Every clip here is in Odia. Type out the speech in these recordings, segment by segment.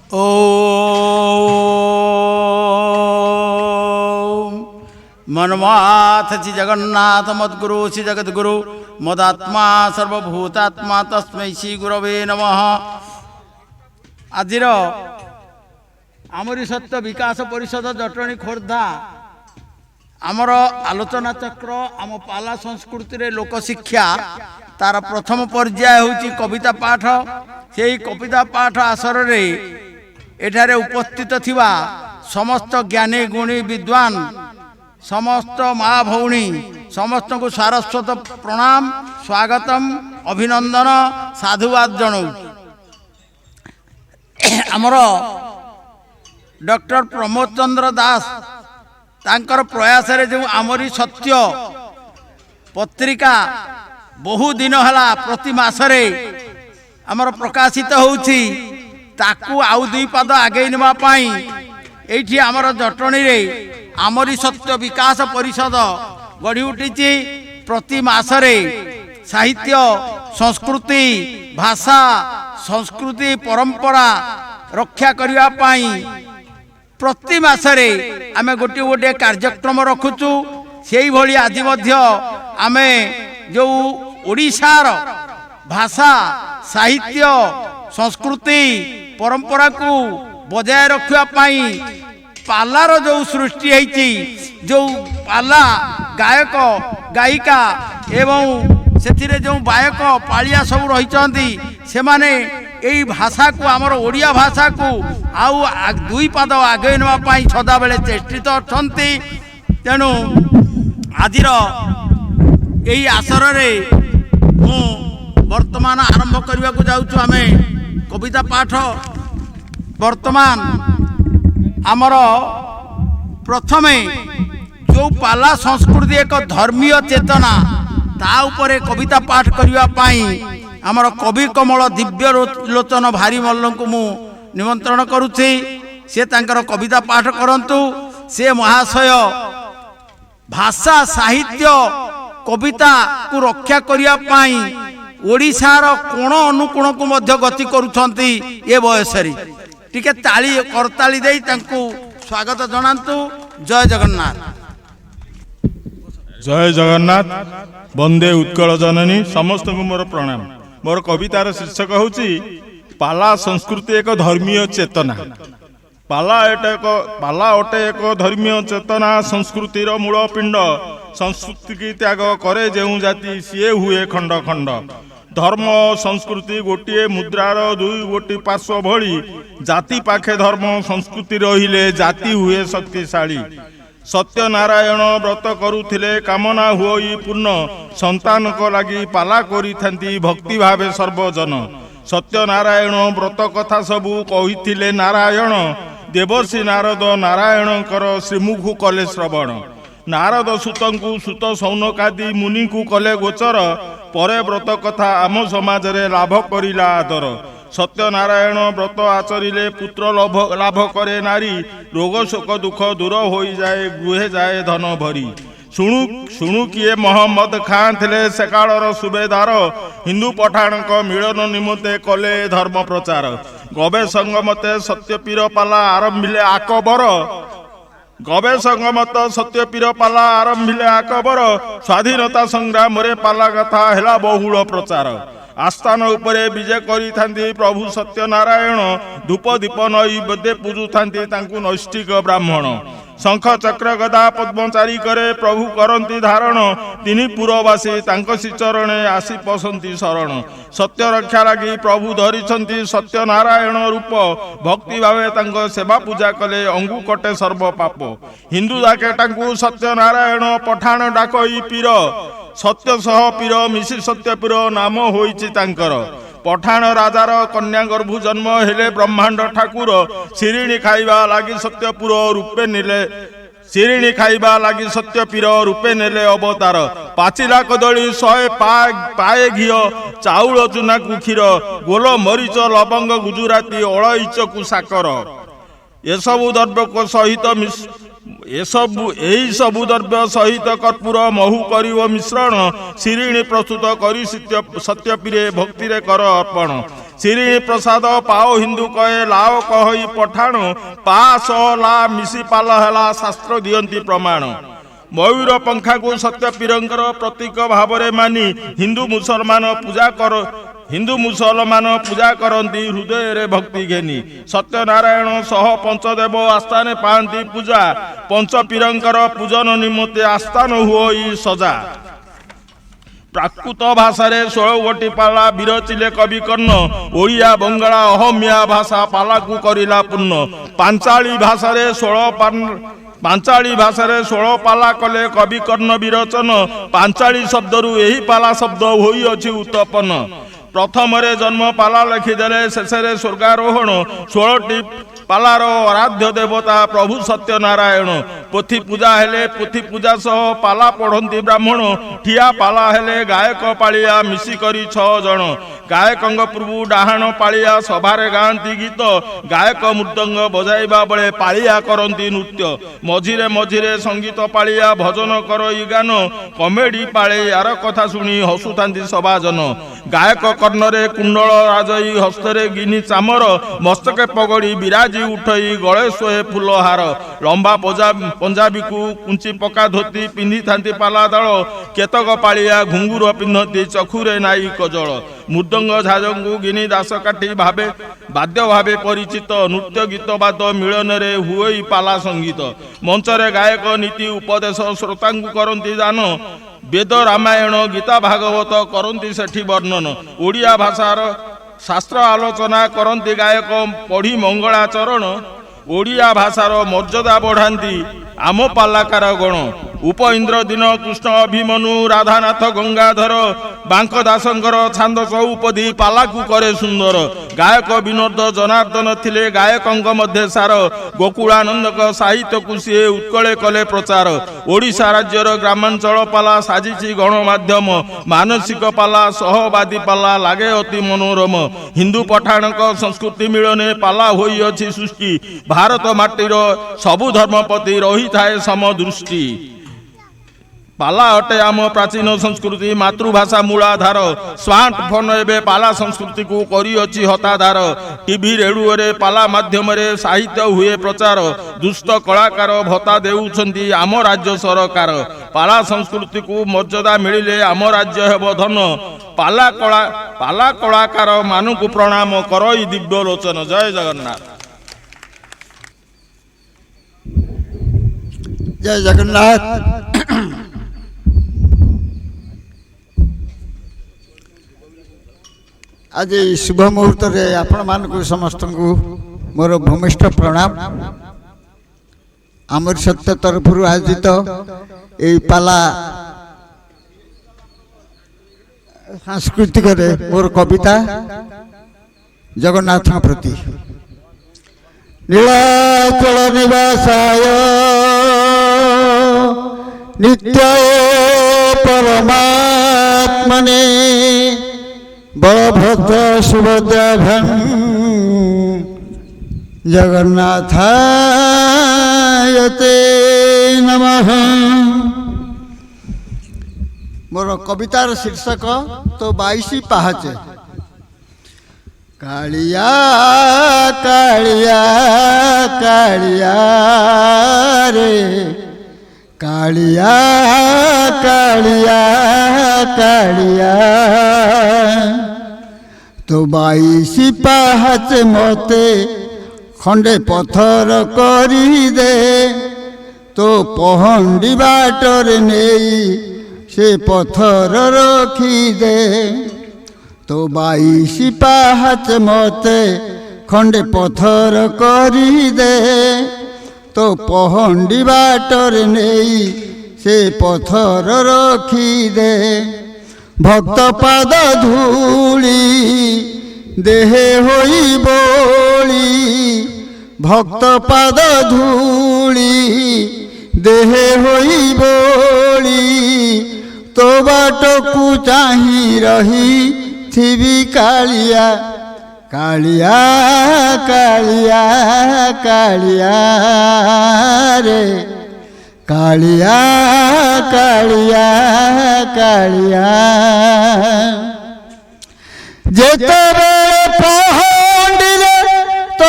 ओम मनमाथ श्री जगन्नाथ मद्गुरु श्री जगद्गुरु मदात्मा सर्वभूतात्मा तस्मै श्री गुरवे नमः। आजिर आमरी सत्य विकास परिषद जटणी खोर्धा आमर आलोचना चक्र आम पाला संस्कृति रे लोक शिक्षा तार प्रथम पर्याय होची कविता पाठ। से कविता पाठ आसर रे एठारे उपस्थित थिबा समस्त ज्ञानी गुणी विद्वान समस्त माँ भौणी समस्त को सारस्वत प्रणाम स्वागतम अभिनंदन साधुवाद जनाऊ। आमर डॉक्टर प्रमोद चंद्र दास तांकर प्रयास रे जो आमरी सत्य पत्रिका बहु दिन हला प्रति मासरे आमर प्रकाशित होउछि ताकू आउ दुई पाद आगे नेबा पाई एठी आमर जटणी रे आमरी सत्य विकास परिषद गढ़ी उठी। प्रति मासरे साहित्य संस्कृति भाषा संस्कृति परंपरा रक्षा करने पाई प्रति मासरे आमे गोटे गोटे कार्यक्रम रखुचु। से भली आज मध्य आमे जो ओडिशार भाषा साहित्य संस्कृति परंपरा को बजाय रखा पाई पालार जो सृष्टि है जो पाला गायक गायिका एवं से जो गायक पालिया सब रही से माने यही भाषा को आमर ओडिया भाषा को आउ दुई पाद आगे नापी सदा बेले चेष्टित अच्छा। तेणु आजिर यही आसर रे मु वर्तमान आरंभ करने को जाऊँ आमे कविता पाठ। वर्तमान आमर प्रथमे जो पाला संस्कृति एक धर्मीय चेतना ता उपरे कविता पाठ करने पाई आमर कवि कमल दिव्य लोचन भारी मल्ल को मु निमंत्रण करुछि। से तांकर कविता पाठ करंतु। से महाशय भाषा साहित्य कविता को रक्षा करने पाई ओडिशार कोण अनुकोण को मध्य गति करुछंती ए बयसरी टिके ताली करताली देई तांको स्वागत जनांतु। जय जगन्नाथ। जय जगन्नाथ। वंदे उत्कल जननी। समस्त को मोर प्रणाम। मोर कवितार शीर्षक होची पाला संस्कृति एक धर्मीय चेतना। पाला अटे एक धर्मीय चेतना संस्कृतिर मूल पिंड। संस्कृति की त्याग करे जेउ जाति सीए हुए खंड खंड। धर्म संस्कृति गोटे मुद्रार दुई गोटी पार्श्व भली जाति पाखे धर्म संस्कृति रहिले जाति हुए शक्तिशाली। सत्यनारायण व्रत करुथिले कामना हुई पूर्ण संतान को लगी पाला करी थांती भक्ति भावे सर्वजन। सत्यनारायण व्रत कथा सबू कहिथिले नारायण देवर्षि नारद नारायण कर श्रीमुख कले श्रवण। नारद सुतंकु सुत सौनकादि मुनि को कले गोचर परे व्रत कथा आम समाज रे लाभ करिला आदर। सत्यनारायण व्रत आचरिले पुत्र लाभ करे नारी रोग शोक दुख दूर हो जाए गुहे जाए धन भरी। शुणु किए मोहम्मद खान थिले से कालर सुबेदार हिंदू पठाण को मिलन निमते कले धर्म प्रचार। गवेषक मते सत्यपीर पाला आरंभिले आकबर। गवेषक मत सत्यपीर पाला आरंभिले आकबर। स्वाधीनता संग्राम रे पाला कथा हेला बहुल प्रचार। आस्थान उपरे विजय करी थांती प्रभु सत्यनारायण धूप दीप नई बेदे पूजु थांती तांकु नैष्टिक ब्राह्मण। शंख चक्र गदा पद्मचारी करे प्रभु करंती धारण। तिनि पुरवासी तांक श्रीचरणे आसी पसंती शरण। सत्य रक्षा लगी प्रभु धरिछंती सत्यनारायण रूप। भक्ति भावे तांक सेवा पूजा कले अंगु कटे सर्व पाप। हिंदू डाके तांकु सत्यनारायण पठाण डाकई पीर। सत्य सह पीर मिशी सत्यपीर नाम होइछि तांकर। पठाण राजार कन्या गर्भु जन्म हेले ब्रह्मांड ठाकुर। शिरिणी खाइबा लागी सत्यपुर रूपे नेले शिरिणी खाइबा लागी सत्यपीर रूपे नेले अवतार। पाचिला कदली 100 पाए घिय चाउल चुना कु क्षीर गोल मरीच लवंग गुजराती अलईच कु साकर। एसबु द्रव्य को सहित यही सबु द्रव्य सहित कर्पूर महु करिव मिश्रण। शिरिणी प्रस्तुत करी सत्यपीरे भक्ति रे कर अर्पण। श्री प्रसाद पाओ हिंदू कहे लाओ कहि पठाण पास ला मिसी पाल हेला शास्त्र दियंती प्रमाण मयूर पंखा को सत्य पीरंकर प्रतीक भाव मानी हिंदू मुसलमान पूजा करती हृदय रे भक्ति घेनी सत्यनारायण सह पंचदेव आस्थाने पांती पूजा पंच पीरंकर पूजन निमंते आस्थान हुई सजा प्राकृत भाषा 16 गोटी पाला विरचिले कवि कर्ण ओडिया बंगाला अहमिया भाषा पाला को करिला पूर्ण पांचाली भाषा 16 पाला कले कवि कर्ण विरचन पांचाली शब्दरू यही पाला शब्द होई अछि उत्पन्न प्रथम जन्म पाला लिखिदेले शेषे स्वर्गारोहण 16टी पालार आराध्य देवता प्रभु सत्यनारायण पोथी पूजा हेले पोथी पूजा सह पाला पढ़ंती ब्राह्मण ठिया पाला हेले गायक पालिया मिसिकरी 6 जण गायकंग पूर्व डाहाण पालिया सभारे गाँती गीत गायक मृदंग बजाइबा बेले पालिया करती नृत्य मझिरे मझिरे संगीत पालिया भजन करई गान कमेडी पाले यार कथा शुणी हसुथांती सभाजन गायक कर्णरे कुंडल राजई हस्तरे गिनी चामर मस्तके पगड़ी विराजी उठई गले सोहे फुलहार लंबा पंजाबी को कुंची पका धोती पिंधि थांती पाला दल केतक पालिया घुंगुर पिंधती चखुरे नाई कजल मृदंग झाजंगु गिनी दास काठी भावे बाद्य भावे परिचित नृत्य गीत बाद मिलन रे हुई पाला संगीत मंचरे गायक नीति उपदेश श्रोतांकु करंती दान वेद रामायण गीता भागवत करंती सेठी वर्णन ओडिया भाषार शास्त्र आलोचना करंती गायक पढ़ी मंगलाचरण ओडिया भाषार मर्यादा बढ़ाती आम पालाकार गण उप इंद्र दिन कृष्ण अभिमनु राधानाथ गंगाधर बांकदासंकर छांद चौपदी पालाकू करे सुंदर गायक विनोद जनार्दन थिले गायकंग मध्य सार गोकुलानंदक साहित्य को सी उत्कले कले प्रचार ओडिशा राज्यर ग्रामांचल पाला साजिची गणमाध्यम मानसिक पाला सहवादी पाला लागे अति मनोरम हिंदू पठाणक संस्कृति मिलने पाला होई अछि सृष्टि भारत माटीर सबु धर्मपति रही थाए समदृष्टि पाला अटे आम प्राचीन संस्कृति मातृभाषा मूलाधार स्मार्टफोन एवं पाला संस्कृति को करी अछि हताधार टीवी रेडियो रे पाला माध्यम रे साहित्य हुए प्रचार दुष्ट कलाकार भत्ता देउछंती आम राज्य सरकार पाला संस्कृति को मर्यादा मिलिले आम राज्य हेब धन पाला कलाकार मानकु प्रणाम करई दिव्य लोचन जय जगन्नाथ जय जगन्नाथ। आज शुभ मुहूर्त रे आपण मानकु समस्त को मोर भूमिष्ठ प्रणाम आमर सत्य तरफ आयोजित ए पाला सांस्कृतिक रे मोर कविता जगन्नाथ प्रति नीलाचल निवासाय नित्याय परमात्मने बलभद्र सुभद्राभ्यां जगन्नाथाय ते नमः। मोर कवितार शीर्षक तो 22 पाहाचे कालिया कालिया कालिया रे कालिया कालिया कालिया तो 22 पाहाच मते खंडे पथर करी दे तो पहंडी बाटर नहीं से पथर रखी दे तो 22 पाहाच मते खंडे पथर करी दे तो पहंडी बाटर नहीं से पथर रखी दे भक्त पाद धूली देहे होई बोली भक्त पाद धूली देहे होई बोली तो बाट को चाही रही थिवी कालिया कालिया कालिया कालिया रे कालिया कालिया कालिया जेते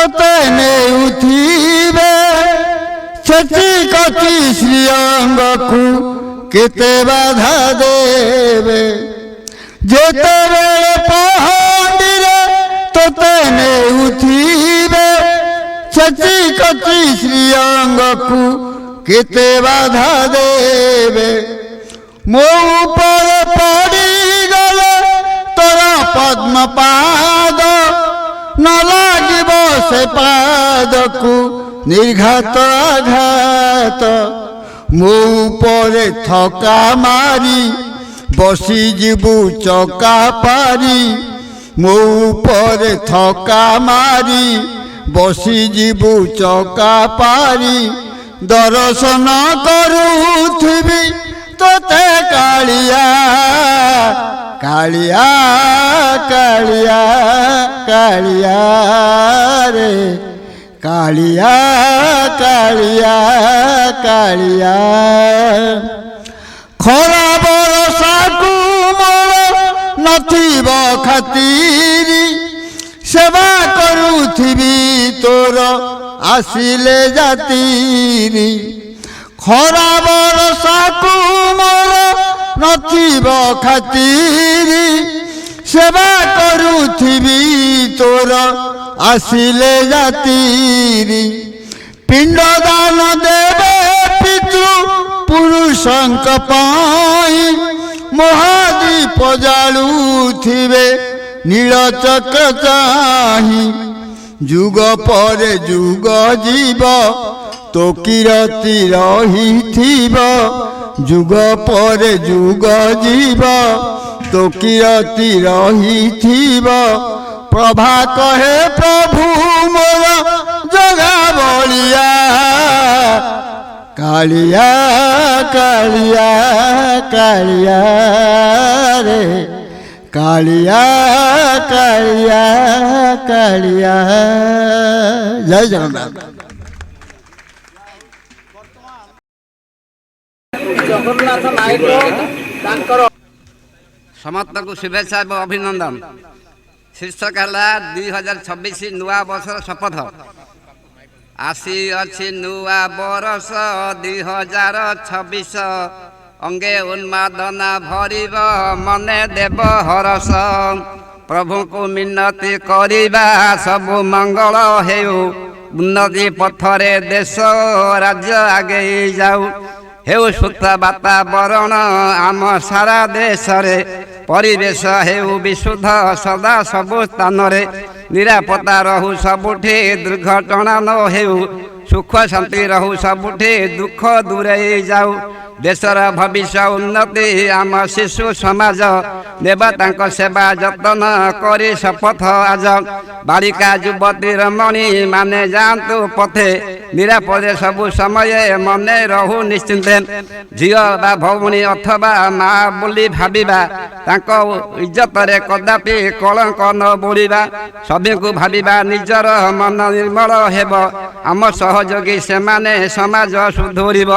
ତୋତେ ନେଉଥିବେ ଛେଚି କଚି ଶ୍ରୀଅଙ୍ଗକୁ କେତେ ବାଧା ଦେବେ ଯେତେବେଳେ ପହଣ୍ଡିରେ ତୋତେ ନେଉଥିବେ ଛେଚି କଚି ଶ୍ରୀଅଙ୍ଗକୁ କେତେ ବାଧା ଦେବେ ମୋ ଉପରେ ପଡ଼ିଗଲେ ତୋର ପଦ୍ମ ପାଦ ନ ଲାଗିବ ସେ ପାଦକୁ ନିର୍ଘାତ ଆଘାତ ମୋ ଉପରେ ଥକା ମାରି ବସିଯିବୁ ଚକା ପାରି ମୋ ଉପରେ ଥକା ମାରି ବସିଯିବୁ ଚକା ପାରି ଦର୍ଶନ କରୁଥିବି ତୋତେ କାଳିଆ କାଳିଆ କାଳିଆ କାଳିଆ ରେ କାଳିଆ କାଳିଆ କାଳିଆ ଖରା ବରଷାକୁ ମୋର ନଥିବ ଖାତିରି ସେବା କରୁଥିବି ତୋର ଆସିଲେ ଜାତିରି ଖରା ବରଷାକୁ ମୋର ନଥିବ ଖାତିରି ସେବା କରୁଥିବି ତୋର ଆସିଲେ ଜାତିରି ପିଣ୍ଡଦାନ ଦେବେ ପିତୃ ପୁରୁଷଙ୍କ ପାଇଁ ମହାଦୀପ ଜାଳୁଥିବେ ନୀଳଚକ୍ର ଚାହିଁ ଯୁଗ ପରେ ଯୁଗ ଯିବ ତୋ କିରତି ରହିଥିବ ଯୁଗ ପରେ ଯୁଗ ଯିବ ତୋ କିରତି ରହିଥିବ ପ୍ରଭା କହେ ପ୍ରଭୁ ମୋର ଜଗା ବଳିଆ କାଳିଆ କାଳିଆ କାଳିଆ ରେ କାଳିଆ କାଳିଆ କାଳିଆ ଜୟ ଜଗନ୍ନାଥ। ଜଗନ୍ନାଥ ନାୟକ ତାଙ୍କର ସମସ୍ତଙ୍କୁ ଶୁଭେଚ୍ଛା ଏବଂ ଅଭିନନ୍ଦନ। ଶୀର୍ଷକ ହେଲା 2026 ନୂଆ ବର୍ଷର ଶପଥ। ଆସିଅଛି ନୂଆ ବରଷ 2026 ଅଙ୍ଗେ ଉନ୍ମାଦନା ଭରିବ ମନେ ଦେବ ହରସ ପ୍ରଭୁଙ୍କୁ ମିନତି କରିବା ସବୁ ମଙ୍ଗଳ ହେଉ ଉନ୍ନତି ପଥରେ ଦେଶ ରାଜ୍ୟ ଆଗେଇ ଯାଉ ହେଉ ସୁସ୍ଥ ବାତାବରଣ ଆମ ସାରା ଦେଶରେ ପରିବେଶ ହେଉ ବିଶୁଦ୍ଧ ସଦା ସବୁ ସ୍ଥାନରେ ନିରାପତ୍ତା ରହୁ ସବୁଠି ଦୁର୍ଘଟଣା ନ ହେଉ ସୁଖ ଶାନ୍ତି ରହୁ ସବୁଠି ଦୁଃଖ ଦୂରେଇ ଯାଉ ଦେଶର ଭବିଷ୍ୟ ଉନ୍ନତି ଆମ ଶିଶୁ ସମାଜ ଦେବା ତାଙ୍କ ସେବା ଯତ୍ନ କରି ଶପଥ ଆଜ ବାଳିକା ଯୁବତୀ ରମଣୀ ମାନେ ଯାଆନ୍ତୁ ପଥେ ନିରାପଦେ ସବୁ ସମୟ ମନେ ରହୁ ନିଶ୍ଚିନ୍ତେ ଝିଅ ବା ଭଉଣୀ ଅଥବା ମା ବୋଲି ଭାବିବା ତାଙ୍କ ଇଜ୍ଜତରେ କଦାପି କଳଙ୍କ ନ ବୋଳିବା ସଭିଙ୍କୁ ଭାବିବା ନିଜର ମନ ନିର୍ମଳ ହେବ ଆମ ସହଯୋଗୀ ସେମାନେ ସମାଜ ସୁଧୁରିବ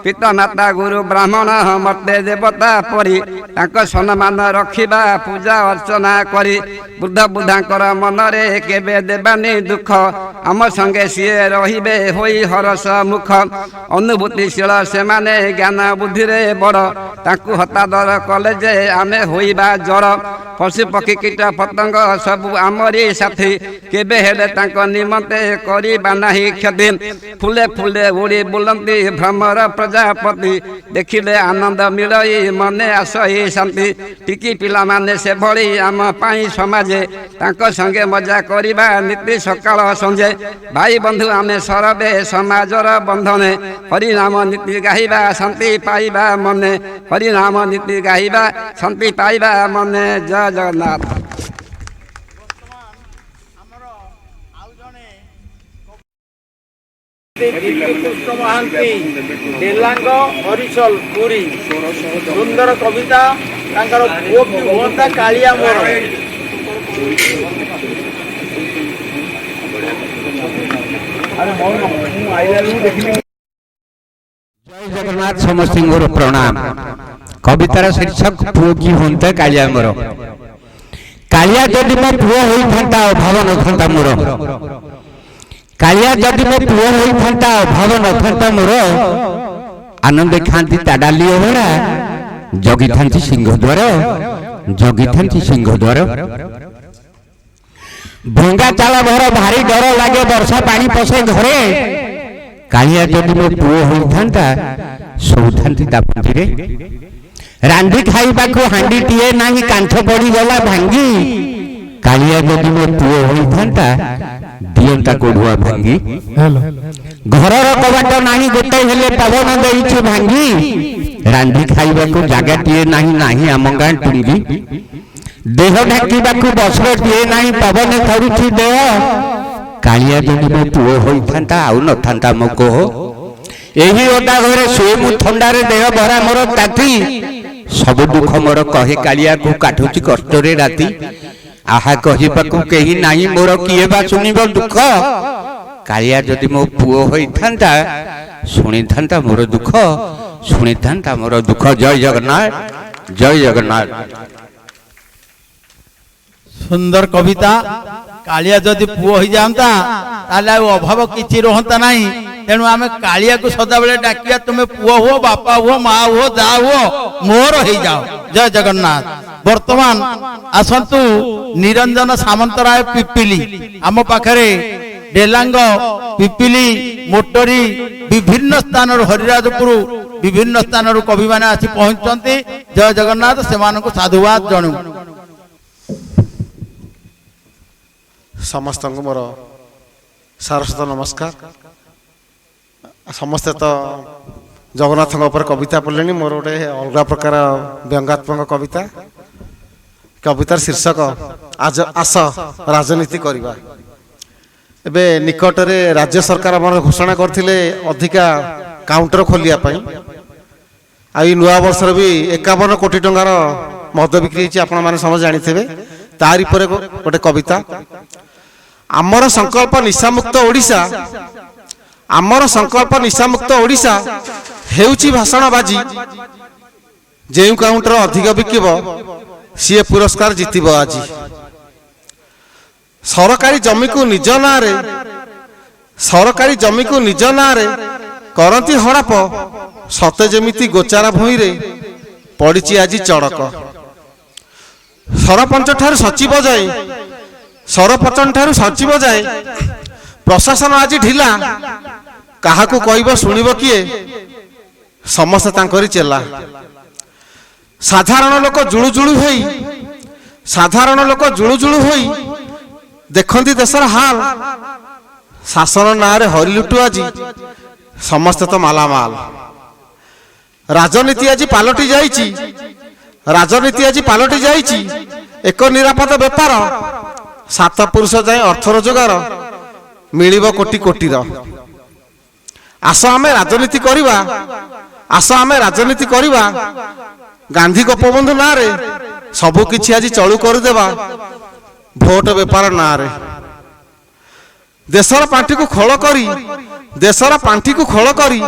ପିତାମାତା ଗୁରୁ ବ୍ରାହ୍ମଣ ମତେ ଦେବତା ପରି ତାଙ୍କ ସମ୍ମାନ ରଖିବା ପୂଜା ଅର୍ଚ୍ଚନା କରି ବୃଦ୍ଧ ବୃଦ୍ଧାଙ୍କର ମନରେ କେବେ ଦେବାନି ଦୁଃଖ ଆମ ସଙ୍ଗେ ସିଏ ରହିବେ ହୋଇ ହରସ ମୁଖ ଅନୁଭୂତିଶୀଳ ସେମାନେ ଜ୍ଞାନ ବୁଦ୍ଧିରେ ବଡ଼ ତାଙ୍କୁ ହତାଦର କଲେ ଯେ ଆମେ ହୋଇବା ଜଡ଼ ପଶୁ ପକ୍ଷୀ କୀଟ ପତଙ୍ଗ ସବୁ ଆମରି ସାଥୀ କେବେ ହେଲେ ତାଙ୍କ ନିମନ୍ତେ କରିବା ନାହିଁ କ୍ଷତି ଫୁଲେ ଫୁଲେ ଉଡ଼ି ବୁଲନ୍ତି ଭ୍ରମର ପ୍ରଜାପତି ଦେଖିଲେ ଆନନ୍ଦ ମିଳଇ ମନେ ଆସଇ ଶାନ୍ତି ଟିକି ପିଲାମାନେ ସେଭଳି ଆମ ପାଇଁ ସମାଜେ ତାଙ୍କ ସଙ୍ଗେ ମଜା କରିବା ନୀତି ସକାଳ ସଞ୍ଜେ ଭାଇ ବନ୍ଧୁ ଆମେ ସରବେ ସମାଜର ବନ୍ଧନେ ହରିନାମ ନୀତି ଗାଇବା ଶାନ୍ତି ପାଇବା ମନେ ହରିନାମ ନୀତି ଗାଇବା ଶାନ୍ତି ପାଇବା ମନେ ଜୟ ଜଗନ୍ନାଥ। କୃଷ୍ଣ ମହାନ୍ତି ଡେଲାଙ୍ଗ ହରିଶଲ ପୁରୀ ସୁନ୍ଦର କବିତା ତାଙ୍କର ପୁଅ ବି ହୁଅନ୍ତା କାଳିଆ ମୋର ଜୟ ଜଗନ୍ନାଥ ସମସ୍ତଙ୍କର ପ୍ରଣାମ। କବିତାର ଶୀର୍ଷକ ପୁଅ କି ହୁଅନ୍ତା କାଳିଆ ମୋର। କାଳିଆ ଯଦି ମୋ ପୁଅ ହୋଇଥାନ୍ତା ଅଭାବ ନଥାନ୍ତା ମୋର। କାଳିଆ ଯଦି ମୋ ପୁଅ ହୋଇଥାନ୍ତା ଅଭାବ ନଥାନ୍ତା ମୋର ଆନନ୍ଦେ ଖାଆନ୍ତି ତାଡାଲି ଅଭଡ଼ା ଜଗିଥାନ୍ତି ସିଂହଦ୍ୱାର ଜଗିଥାନ୍ତି ସିଂହଦ୍ୱାର ଭଙ୍ଗା ଚାଳ ଘର ଭାରି ଡର ଲାଗେ ବର୍ଷା ପାଣି ପଶେ ଘରେ କାଳିଆ ଯଦି ମୋ ପୁଅ ହୋଇଥାନ୍ତା ଶୋଇଥାନ୍ତି ଦାପନ୍ତିରେ ରାନ୍ଧି ଖାଇବାକୁ ହାଣ୍ଡିଟିଏ ନାହିଁ କାନ୍ଥ ପଡ଼ିଗଲା ଭାଙ୍ଗି କାଳିଆ ଯଦି ମୋ ପୁଅ ହୋଇଥାନ୍ତା ଦିଅନ୍ତା କୋଢୁଆ ଭାଙ୍ଗି ଘରର କବାଟ ନାହିଁ ଗୋଟେ ହେଲେ ପବନ ଦେଇଛି ଭାଙ୍ଗି ରାନ୍ଧି ଖାଇବାକୁ ଜାଗାଟିଏ ନାହିଁ ନାହିଁ ଆମ ଗାଁ ଟୁଙ୍ଗି ଦେହ ଢାଙ୍କିବାକୁ ବସ୍ତ୍ରଟିଏ ନାହିଁ ପବନ ଥରୁଛି ଦେହ କାଳିଆ ଯଦି ମୋ ପୁଅ ହୋଇଥାନ୍ତା ଆଉ ନଥାନ୍ତା ମୋ କୋହ ଏହି ଓଦା ଘରେ ଶୋଇ ମୁଁ ଥଣ୍ଡାରେ ଦେହ ଭରା ମୋର ତାତି ସବୁ ଦୁଃଖ ମୋର କହେ କାଳିଆକୁ କାଟୁଛି କଷ୍ଟରେ ରାତି ଆହା କହିବାକୁ କେହି ନାହିଁ ମୋର କିଏ ବା ଶୁଣିବ ଦୁଃଖ କାଳିଆ ଯଦି ମୋ ପୁଅ ହୋଇଥାନ୍ତା ଶୁଣିଥାନ୍ତା ମୋର ଦୁଃଖ ଶୁଣିଥାନ୍ତା ମୋର ଦୁଃଖ ଜୟ ଜଗନ୍ନାଥ ଜୟ ଜଗନ୍ନାଥ ସୁନ୍ଦର କବିତା କାଳିଆ ଯଦି ପୁଅ ହେଇଯାଆନ୍ତା ତାହେଲେ ଆଉ ଅଭାବ କିଛି ରହନ୍ତା ନାହିଁ ତେଣୁ ଆମେ କାଳିଆକୁ ସଦାବେଳେ ଡାକିବା ତୁମେ ପୁଅ ହୁଅ ବାପା ହୁଅ ମା ହୁଅ ଯା ହୁଅ ମୋର ହେଇଯାଅ ଜୟ ଜଗନ୍ନାଥ ବର୍ତ୍ତମାନ ଆସନ୍ତୁ ନିରଞ୍ଜନ ସାମନ୍ତରାୟ ପିପିଲି ଆମ ପାଖରେ ଡେଲାଙ୍ଗ ପିପିଲି ମୋଟରୀ ବିଭିନ୍ନ ସ୍ଥାନରୁ ହରିରାଜପୁର ବିଭିନ୍ନ ସ୍ଥାନରୁ କବିମାନେ ଆସି ପହଞ୍ଚୁଛନ୍ତି ଜୟ ଜଗନ୍ନାଥ ସେମାନଙ୍କୁ ସାଧୁବାଦ ଜଣୁ ସମସ୍ତଙ୍କୁ ମୋର ସାରସ୍ୱତ ନମସ୍କାର ସମସ୍ତେ ତ ଜଗନ୍ନାଥଙ୍କ ଉପରେ କବିତା ପଢ଼ିଲେଣି ମୋର ଗୋଟେ ଅଲଗା ପ୍ରକାର ବ୍ୟଙ୍ଗାତ୍ମକ କବିତା କବିତାର ଶୀର୍ଷକ ଆସ ରାଜନୀତି କରିବା ଏବେ ନିକଟରେ ରାଜ୍ୟ ସରକାର ଆମର ଘୋଷଣା କରିଥିଲେ ଅଧିକା କାଉଣ୍ଟର ଖୋଲିବା ପାଇଁ ଆଉ ଏଇ ନୂଆ ବର୍ଷରେ ବି 51 କୋଟି ଟଙ୍କାର ମଦ ବିକ୍ରି ହେଇଛି ଆପଣମାନେ ସମସ୍ତେ ଜାଣିଥିବେ ତାରି ଉପରେ ଗୋଟେ କବିତା ଆମର ସଂକଳ୍ପ ନିଶାମୁକ୍ତ ଓଡ଼ିଶା ଆମର ସଂକଳ୍ପ ନିଶାମୁକ୍ତ ଓଡ଼ିଶା ହେଉଛି ଭାଷଣ ବାଜି ଯେଉଁ କାଉଣ୍ଟର ଅଧିକ ବିକିବ ସିଏ ପୁରସ୍କାର ଜିତିବ ଆଜି ସରକାରୀ ଜମିକୁ ନିଜ ନାଁରେ କରନ୍ତି ହଡ଼ପ ସତେ ଯେମିତି ଗୋଚାରା ଭୂଇଁରେ ପଡ଼ିଛି ଆଜି ଚଡ଼କ ସରପଞ୍ଚ ଠାରୁ ସଚିବ ଯାଏ ପ୍ରଶାସନ ଆଜି ଢିଲା କାହାକୁ କହିବ ଶୁଣିବ କିଏ ସମସ୍ତେ ତାଙ୍କରି ଚେଲା ସାଧାରଣ ଲୋକ ଜୁଳୁଜୁଳୁ ହୋଇ ଦେଖନ୍ତି ଦେଶର ହାଲ ଶାସନ ନାଁରେ ହରିଲୁଟୁ ଆଜି ସମସ୍ତେ ତ ମାଲାମାଲ ରାଜନୀତି ଆଜି ପାଲଟି ଯାଇଛି ଏକ ନିରାପଦ ବେପାର 7 ପୁରୁଷ ଯାଏ ଅର୍ଥ ରୋଜଗାର ମିଳିବ କୋଟି କୋଟିର ଆସ ଆମେ ରାଜନୀତି କରିବା ଗାନ୍ଧୀ ଗୋପବନ୍ଧୁ ନାଁରେ ସବୁ କିଛି ଆଜି ଚଳୁ କରିଦେବା ଭୋଟ ବେପାର ନାଁରେ ଦେଶର ପାଣ୍ଠିକୁ ଖୋଳ କରି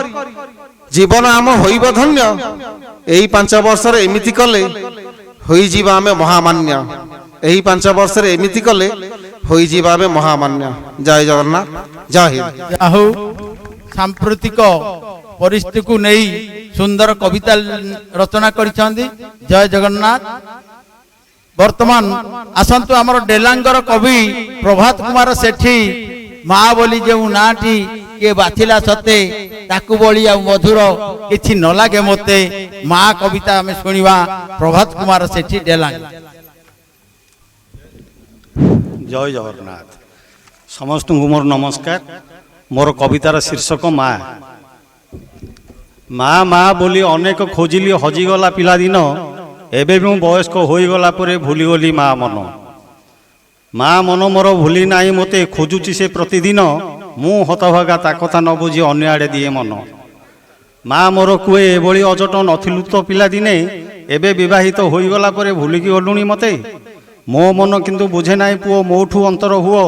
ଜୀବନ ଆମ ହୋଇବ ଧନ୍ୟ ଏହି 5 ବର୍ଷରେ ଏମିତି କଲେ ହୋଇଯିବା ଆମେ ମହାମାନ୍ୟ ଏହି 5 ବର୍ଷରେ ଏମିତି କଲେ ହୋଇଯିବା ଆମେ ମହାମାନ୍ୟ ଜୟ ଜଗନ୍ନାଥ ଜୟ ହିନ୍ଦ ହଉ ସାମ୍ପ୍ରତିକ ପରିସ୍ଥିତିକୁ ନେଇ ସୁନ୍ଦର କବିତା ରଚନା କରିଛନ୍ତି ଜୟ ଜଗନ୍ନାଥ ବର୍ତ୍ତମାନ ଆସନ୍ତୁ ଆମର ଡେଲାଙ୍ଗର କବି ପ୍ରଭାତ କୁମାର ସେଠୀ ମା ବୋଲି ଯେଉଁ ନାଁଟି କିଏ ବାଛିଲା ସତେ ତାକୁ ବଳି ଆଉ ମଧୁର କିଛି ନ ଲାଗେ ମୋତେ ମା କବିତା ଆମେ ଶୁଣିବା ପ୍ରଭାତ କୁମାର ସେଠୀ ଡେଲାଙ୍ଗ ଜୟ ଜଗନ୍ନାଥ ସମସ୍ତଙ୍କୁ ମୋର ନମସ୍କାର ମୋର କବିତାର ଶୀର୍ଷକ ମା ମା ମା ବୋଲି ଅନେକ ଖୋଜିଲି ହଜିଗଲା ପିଲାଦିନ ଏବେ ବି ମୁଁ ବୟସ୍କ ହୋଇଗଲା ପରେ ଭୁଲିଗଲି ମା ମନ ମୋର ଭୁଲି ନାହିଁ ମୋତେ ଖୋଜୁଛି ସେ ପ୍ରତିଦିନ ମୁଁ ହତଭାଗା ତା କଥା ନ ବୁଝି ଅନ୍ୟ ଆଡ଼େ ଦିଏ ମନ ମା ମୋର କୁହେ ଏଭଳି ଅଜଟ ନଥିଲୁ ତ ପିଲାଦିନେ ଏବେ ବିବାହିତ ହୋଇଗଲା ପରେ ଭୁଲିକି ଗଲୁଣି ମୋତେ ମୋ ମନ କିନ୍ତୁ ବୁଝେ ନାହିଁ ପୁଅ ମୋଠୁ ଅନ୍ତର ହୁଅ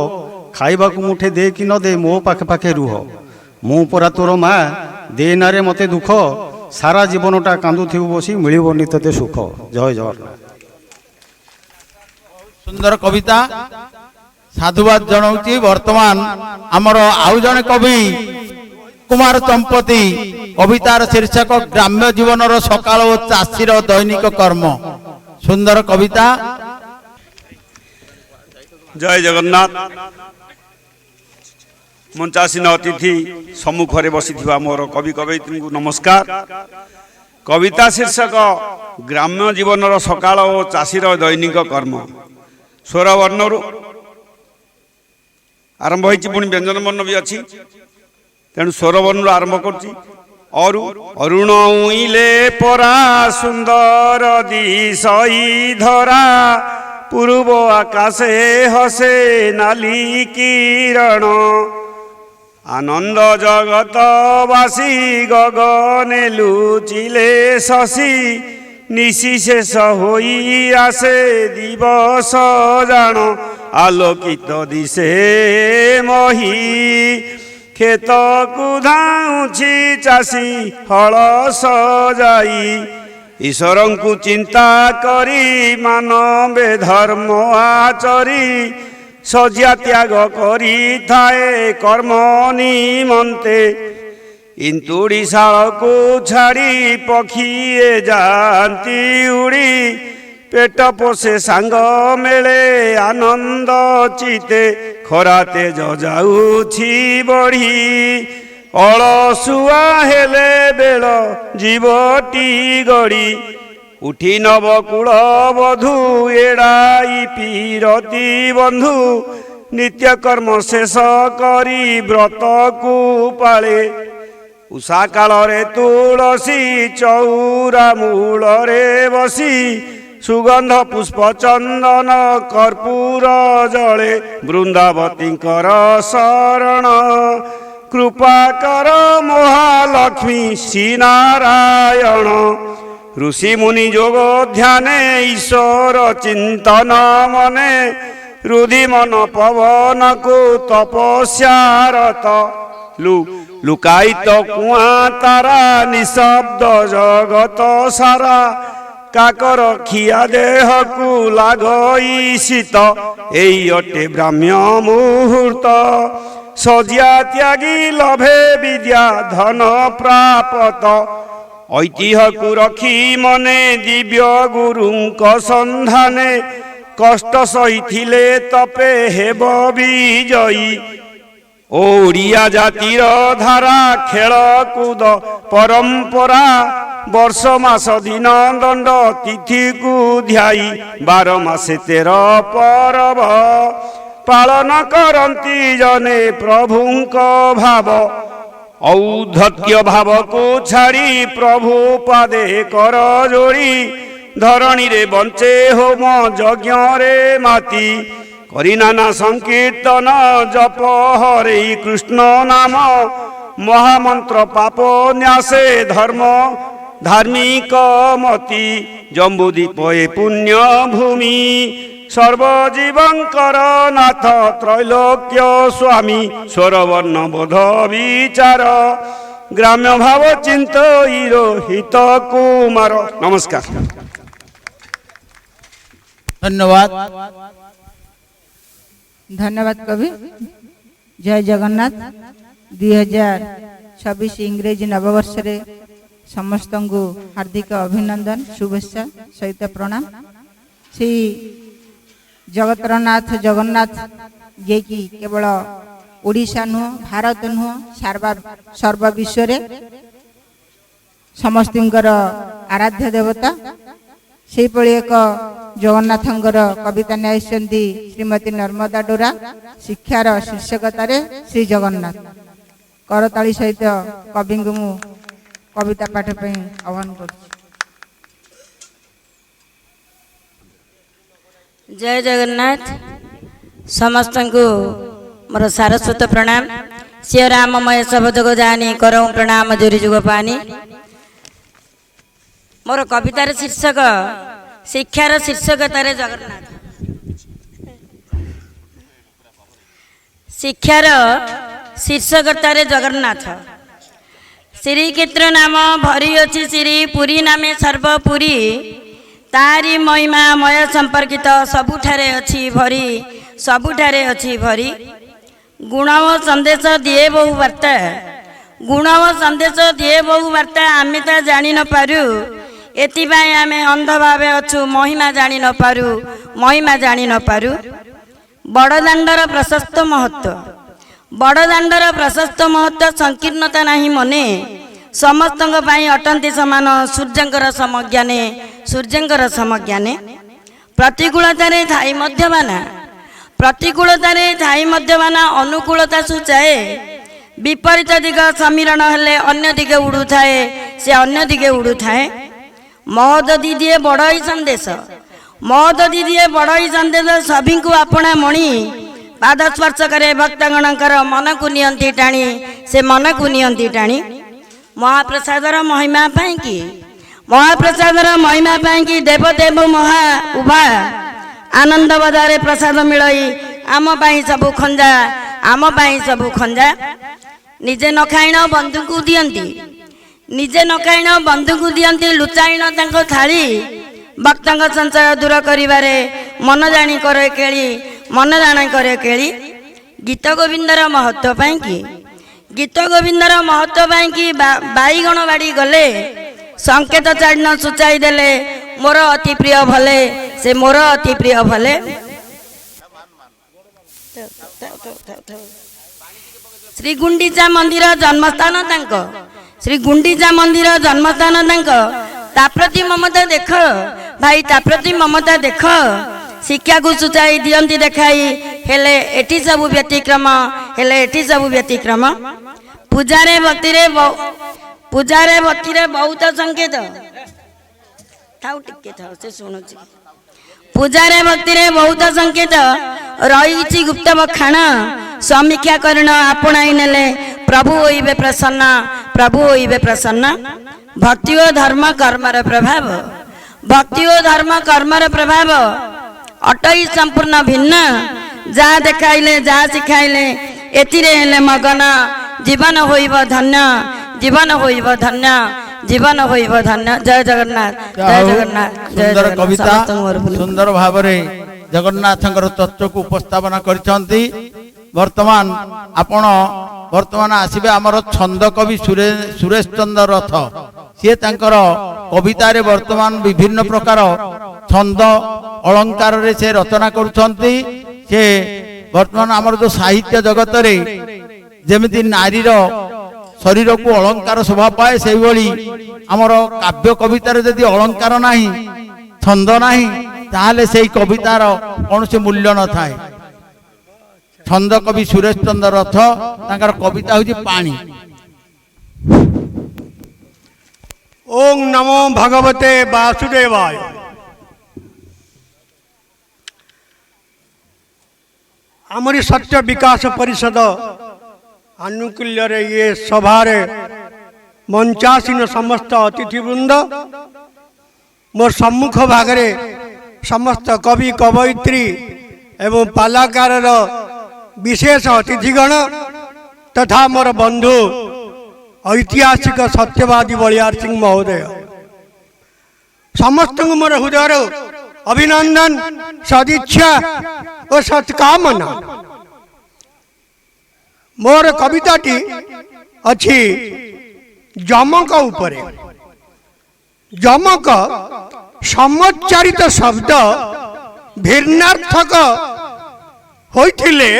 ଖାଇବାକୁ ମୁଠେ ଦେ କି ନ ଦେ ମୋ ପାଖେ ପାଖେ ରୁହ ମୁଁ ପରା ତୋର ମା ଦେ ନାରେ ମୋତେ ଦୁଃଖ ସାରା ଜୀବନଟା କାନ୍ଦୁଥିବୁ ବସି ମିଳିବନି ତତେ ସୁଖ ଜୟ ଜଗନ୍ନାଥ ସୁନ୍ଦର କବିତା साधुवाद जनाऊँगी। वर्तमान आमर आउ जने कवि कुमार चंपती कवितार शीर्षक ग्राम्य जीवन सकाल और चाषीर दैनिक कर्म। सुंदर कविता। जय जगन्नाथ। मंचासीन अतिथि सम्मुखें बसी मोर कवि कवयित्री को नमस्कार। कविता शीर्षक ग्राम्य जीवन सकाल और चाषीर दैनिक कर्म। स्वर वर्णरू आरंभ होती पुणी व्यंजन वर्ण भी अच्छी तेणु स्वर वर्ण आरंभ कर अरुण उइले परा सुंदर दिशई धरा पूर्व आकाशे हसे नाली किरण आनंद जगतवासी गगने लुचिले शशि निशिशेष होई आसे दिवस जान आलोकित दिशे मही खेत को धाउछि चाषी हल सजाई ईश्वर को चिंता करी मानवे धर्म आचरी सज्या त्याग करी थाए कर्म निमंते इंतुड़ी शाल को छाड़ी पक्षीए जाती उड़ी पेट पोषे सांग मेले आनंद चिते खरा तेज जाऊछि बढ़ी अलसुआ हेले बेल जीवटी गड़ी उठी नवकूल बधू एड़ाई पीरती बंधु नित्य कर्म शेष करी व्रत को पाले उषा काल रे तुलसी चौरा मूल रे बसी सुगंध पुष्प चंदन कर्पूर जले वृंदावतींकर शरण कृपा कर महालक्ष्मी श्री नारायण ऋषि मुनि जोग ध्याने ईश्वर चिंतन मने रुधि मन पवन को तपस्यारत लुकायित कुआ तारा निशब्द जगत सारा काकर खिया देह को लागई शीत एई अटे ब्राह्म्य मुहूर्त सज्या त्यागी लभे विद्या धन प्राप्त ऐतिह्य को रखी मने दिव्य गुरुंक संधाने कष्ट सहिथिले तपे हेब विजयी ओडिया जातिर धारा खेल कूद परंपरा वर्ष मास दिन दंड तिथि को ध्याई 12 मासे 13 परब पालन करती जने प्रभुंक भाव औद्धत्य भाव को छाड़ी प्रभु पादे कर जोड़ी धरणी रे बंचे होम यज्ञ रे माती करी नाना संकीर्तन जप हरे कृष्ण नाम महामंत्र पाप न्यासे धर्म धार्मिक मति जम्बुदीप पुण्य भूमि सर्वजीवंकर नाथ त्रैलोक्य स्वामी स्वरवर्ण बोध विचार ग्राम्य भाव चिंतन हित कुमार। नमस्कार। धन्यवाद। धन्यवाद कवि। जय जगन्नाथ। 2026 इंग्रेजी नववर्ष रे समस्त को हार्दिक अभिनंदन शुभेच्छा सहित प्रणाम। श्री जगतरनाथ जगन्नाथ जे कि केवल ओडिशा नुह भारत नुह सर्व विश्व रे समस्तर आराध्य देवता से एक जगन्नाथंकर कविता न्याय श्रीमती नर्मदा डोरा शिक्षार शीर्षकतार श्री जगन्नाथ करताली सहित कवि को मु कविता पाठ पर आह्वान कर। जय जगन्नाथ। समस्त को मोर सारस्वत प्रणाम। श्री राममय सब जग जानी करऊँ प्रणाम जोरी जुग पानी। मोर कवितार शीर्षक शिक्षार शीर्षकतार जगन्नाथ। शिक्षार शीर्षकतार जगन्नाथ। श्रीक्षेत्र नाम भरी अच्छी श्री पुरी नामे सर्वपुरी तारी महिमा मय संपर्कित सबुठारे अच्छी भरी ସବୁଠାରେ ଅଛି ଭରି। ଗୁଣ ଓ ସନ୍ଦେଶ ଦିଏ ବହୁ ବାର୍ତ୍ତା, ଗୁଣ ଓ ସନ୍ଦେଶ ଦିଏ ବହୁ ବାର୍ତ୍ତା, ଆମେ ତା ଜାଣି ନ ପାରୁ। ଏଥିପାଇଁ ଆମେ ଅନ୍ଧ ଭାବେ ଅଛୁ, ମହିମା ଜାଣି ନ ପାରୁ, ମହିମା ଜାଣି ନ ପାରୁ। ବଡ଼ଦାଣ୍ଡର ପ୍ରଶସ୍ତ ମହତ୍ଵ, ବଡ଼ଦାଣ୍ଡର ପ୍ରଶସ୍ତ ମହତ୍ଵ ସଂକୀର୍ଣ୍ଣତା ନାହିଁ ମନେ। ସମସ୍ତଙ୍କ ପାଇଁ ଅଟନ୍ତି ସମାନ, ସୂର୍ଯ୍ୟଙ୍କର ସମଜ୍ଞାନେ, ସୂର୍ଯ୍ୟଙ୍କର ସମଜ୍ଞାନେ। ପ୍ରତିକୂଳତାରେ ଥାଇ ମଧ୍ୟବାନା, ପ୍ରତିକୂଳତାରେ ଥାଇ ମଧ୍ୟବାନା, ଅନୁକୂଳତା ସୂଚାଏ। ବିପରୀତ ଦିଗ ସମୀରଣ ହେଲେ ଅନ୍ୟ ଦିଗେ ଉଡ଼ୁଥାଏ, ସେ ଅନ୍ୟ ଦିଗେ ଉଡ଼ୁଥାଏ। ମହୋଦଧି ଦିଏ ବଡ଼ଇ ସନ୍ଦେଶ, ମହୋଦଧି ଦିଏ ବଡ଼ଇ ସନ୍ଦେଶ, ସଭିଙ୍କୁ ଆପଣା ମଣି। ପାଦ ସ୍ପର୍ଶ କରେ ଭକ୍ତଗଣଙ୍କର, ମନକୁ ନିଅନ୍ତି ଟାଣି, ସେ ମନକୁ ନିଅନ୍ତି ଟାଣି। ମହାପ୍ରସାଦର ମହିମା ପାଇଁକି, ମହାପ୍ରସାଦର ମହିମା ପାଇଁକି ଦେବଦେବ ମହା ଉଭା। ଆନନ୍ଦ ବଜାରେ ପ୍ରସାଦ ମିଳଇ, ଆମ ପାଇଁ ସବୁ ଖଞ୍ଜା, ଆମ ପାଇଁ ସବୁ ଖଞ୍ଜା। ନିଜେ ନ ଖାଇଣ ବନ୍ଧୁଙ୍କୁ ଦିଅନ୍ତି, ନିଜେ ନ ଖାଇଣ ବନ୍ଧୁଙ୍କୁ ଦିଅନ୍ତି, ଲୁଚାଇଣ ତାଙ୍କ ଥାଳି। ଭକ୍ତଙ୍କ ସଂଶୟ ଦୂର କରିବାରେ ମନ ଜାଣି କରେ କେଳି, ମନ ଜାଣି କରେ କେଳି। ଗୀତ ଗୋବିନ୍ଦର ମହତ୍ଵ ପାଇଁକି, ଗୀତ ଗୋବିନ୍ଦର ମହତ୍ଵ ପାଇଁକି ବାଇଗଣ ବାଡ଼ି ଗଲେ, ସଂକେତ ଚାରଣ ସୂଚାଇ ଦେଲେ, ମୋର ଅତି ପ୍ରିୟ ଭଲେ, ସେ ମୋର ଅତି ପ୍ରିୟ ଭଲେ। ଶ୍ରୀ ଗୁଣ୍ଡିଚା ମନ୍ଦିର ଜନ୍ମସ୍ଥାନ ତାଙ୍କ, ଶ୍ରୀ ଗୁଣ୍ଡିଚା ମନ୍ଦିର ଜନ୍ମସ୍ଥାନ ତାଙ୍କ। ତା ପ୍ରତି ମମତା ଦେଖ ଭାଇ, ତା ପ୍ରତି ମମତା ଦେଖ। ଶିକ୍ଷାକୁ ସୂଚାଇ ଦିଅନ୍ତି ଦେଖାଇ, ହେଲେ ଏଠି ସବୁ ବ୍ୟତିକ୍ରମ, ହେଲେ ଏଠି ସବୁ ବ୍ୟତିକ୍ରମ। ପୂଜାରେ ଭକ୍ତିରେ, ପୂଜାରେ ଭକ୍ତିରେ ବହୁତ ସଂକେତ, ଥାଉ ଟିକେ ଥାଉ, ସେ ଶୁଣୁଛି। ପୂଜାରେ ଭକ୍ତିରେ ବହୁତ ସଂକେତ, ରହିଛି ଗୁପ୍ତ ବଖାଣ। ସମୀକ୍ଷା କରିଣ ଆପଣାଇ ନେଲେ, ପ୍ରଭୁ ହୋଇବେ ପ୍ରସନ୍ନ, ପ୍ରଭୁ ହୋଇବେ ପ୍ରସନ୍ନ। ଭକ୍ତି ଓ ଧର୍ମ କର୍ମର ପ୍ରଭାବ, ଭକ୍ତି ଓ ଧର୍ମ କର୍ମର ପ୍ରଭାବ ଅଟଇ ସମ୍ପୂର୍ଣ୍ଣ ଭିନ୍ନ। ଯାହା ଦେଖାଇଲେ, ଯାହା ଶିଖାଇଲେ, ଏଥିରେ ହେଲେ ମଗନ। ଜୀବନ ହୋଇବ ଧନ୍ୟ, ଜୀବନ ହୋଇବ ଧନ୍ୟ, ଜୀବନ ହୋଇବ ଧନ୍ୟ। ଜୟ ଜଗନ୍ନାଥ, ଜୟ ଜଗନ୍ନାଥ, ଜୟ ସୁନ୍ଦର ଜଗନ୍ନାଥ। କବିତା ସୁନ୍ଦର ଭାବରେ ଜଗନ୍ନାଥଙ୍କର ତତ୍ତ୍ୱକୁ ଉପସ୍ଥାପନ କରିଛନ୍ତି। ବର୍ତ୍ତମାନ ଆପଣ ଆସିବେ ଆମର ଛନ୍ଦ କବି ସୁରେଶ ଚନ୍ଦ୍ର ରଥ। ସିଏ ତାଙ୍କର କବିତାରେ ବର୍ତ୍ତମାନ ବିଭିନ୍ନ ପ୍ରକାର ଛନ୍ଦ ଅଳଙ୍କାରରେ ସେ ରଚନା କରୁଛନ୍ତି। ସେ ବର୍ତ୍ତମାନ ଆମର ଯୋଉ ସାହିତ୍ୟ ଜଗତରେ ଯେମିତି ନାରୀର ଶରୀରକୁ ଅଳଙ୍କାର ଶୋଭା ପାଏ, ସେଇଭଳି ଆମର କାବ୍ୟ କବିତାରେ ଯଦି ଅଳଙ୍କାର ନାହିଁ, ଛନ୍ଦ ନାହିଁ, ତାହେଲେ ସେଇ କବିତାର କୌଣସି ମୂଲ୍ୟ ନଥାଏ। ଛନ୍ଦ କବି ସୁରେଶ ଚନ୍ଦ୍ର ରଥ, ତାଙ୍କର କବିତା ହେଉଛି ପାଣି। ओम नमो भगवते वासुदेवाय। आमरी सत्य विकास परिषद आनुकूल्य ये सभारे मंचासीन समस्त अतिथिवृंद, मोर सम्मुख भागरे समस्त कवि कवयित्री एवं पालाकार विशेष अतिथिगण तथा मोर बंधु ऐतिहासिक सत्यवादी बलियार सिंह महोदय, समस्त मोर हृदय अभिनंदन, सदिच्छा और सत्कामना। मोर कविताटी अच्छी जमक उपरे। जमक समुच्चारित शब्द भिन्नार्थक होइथिले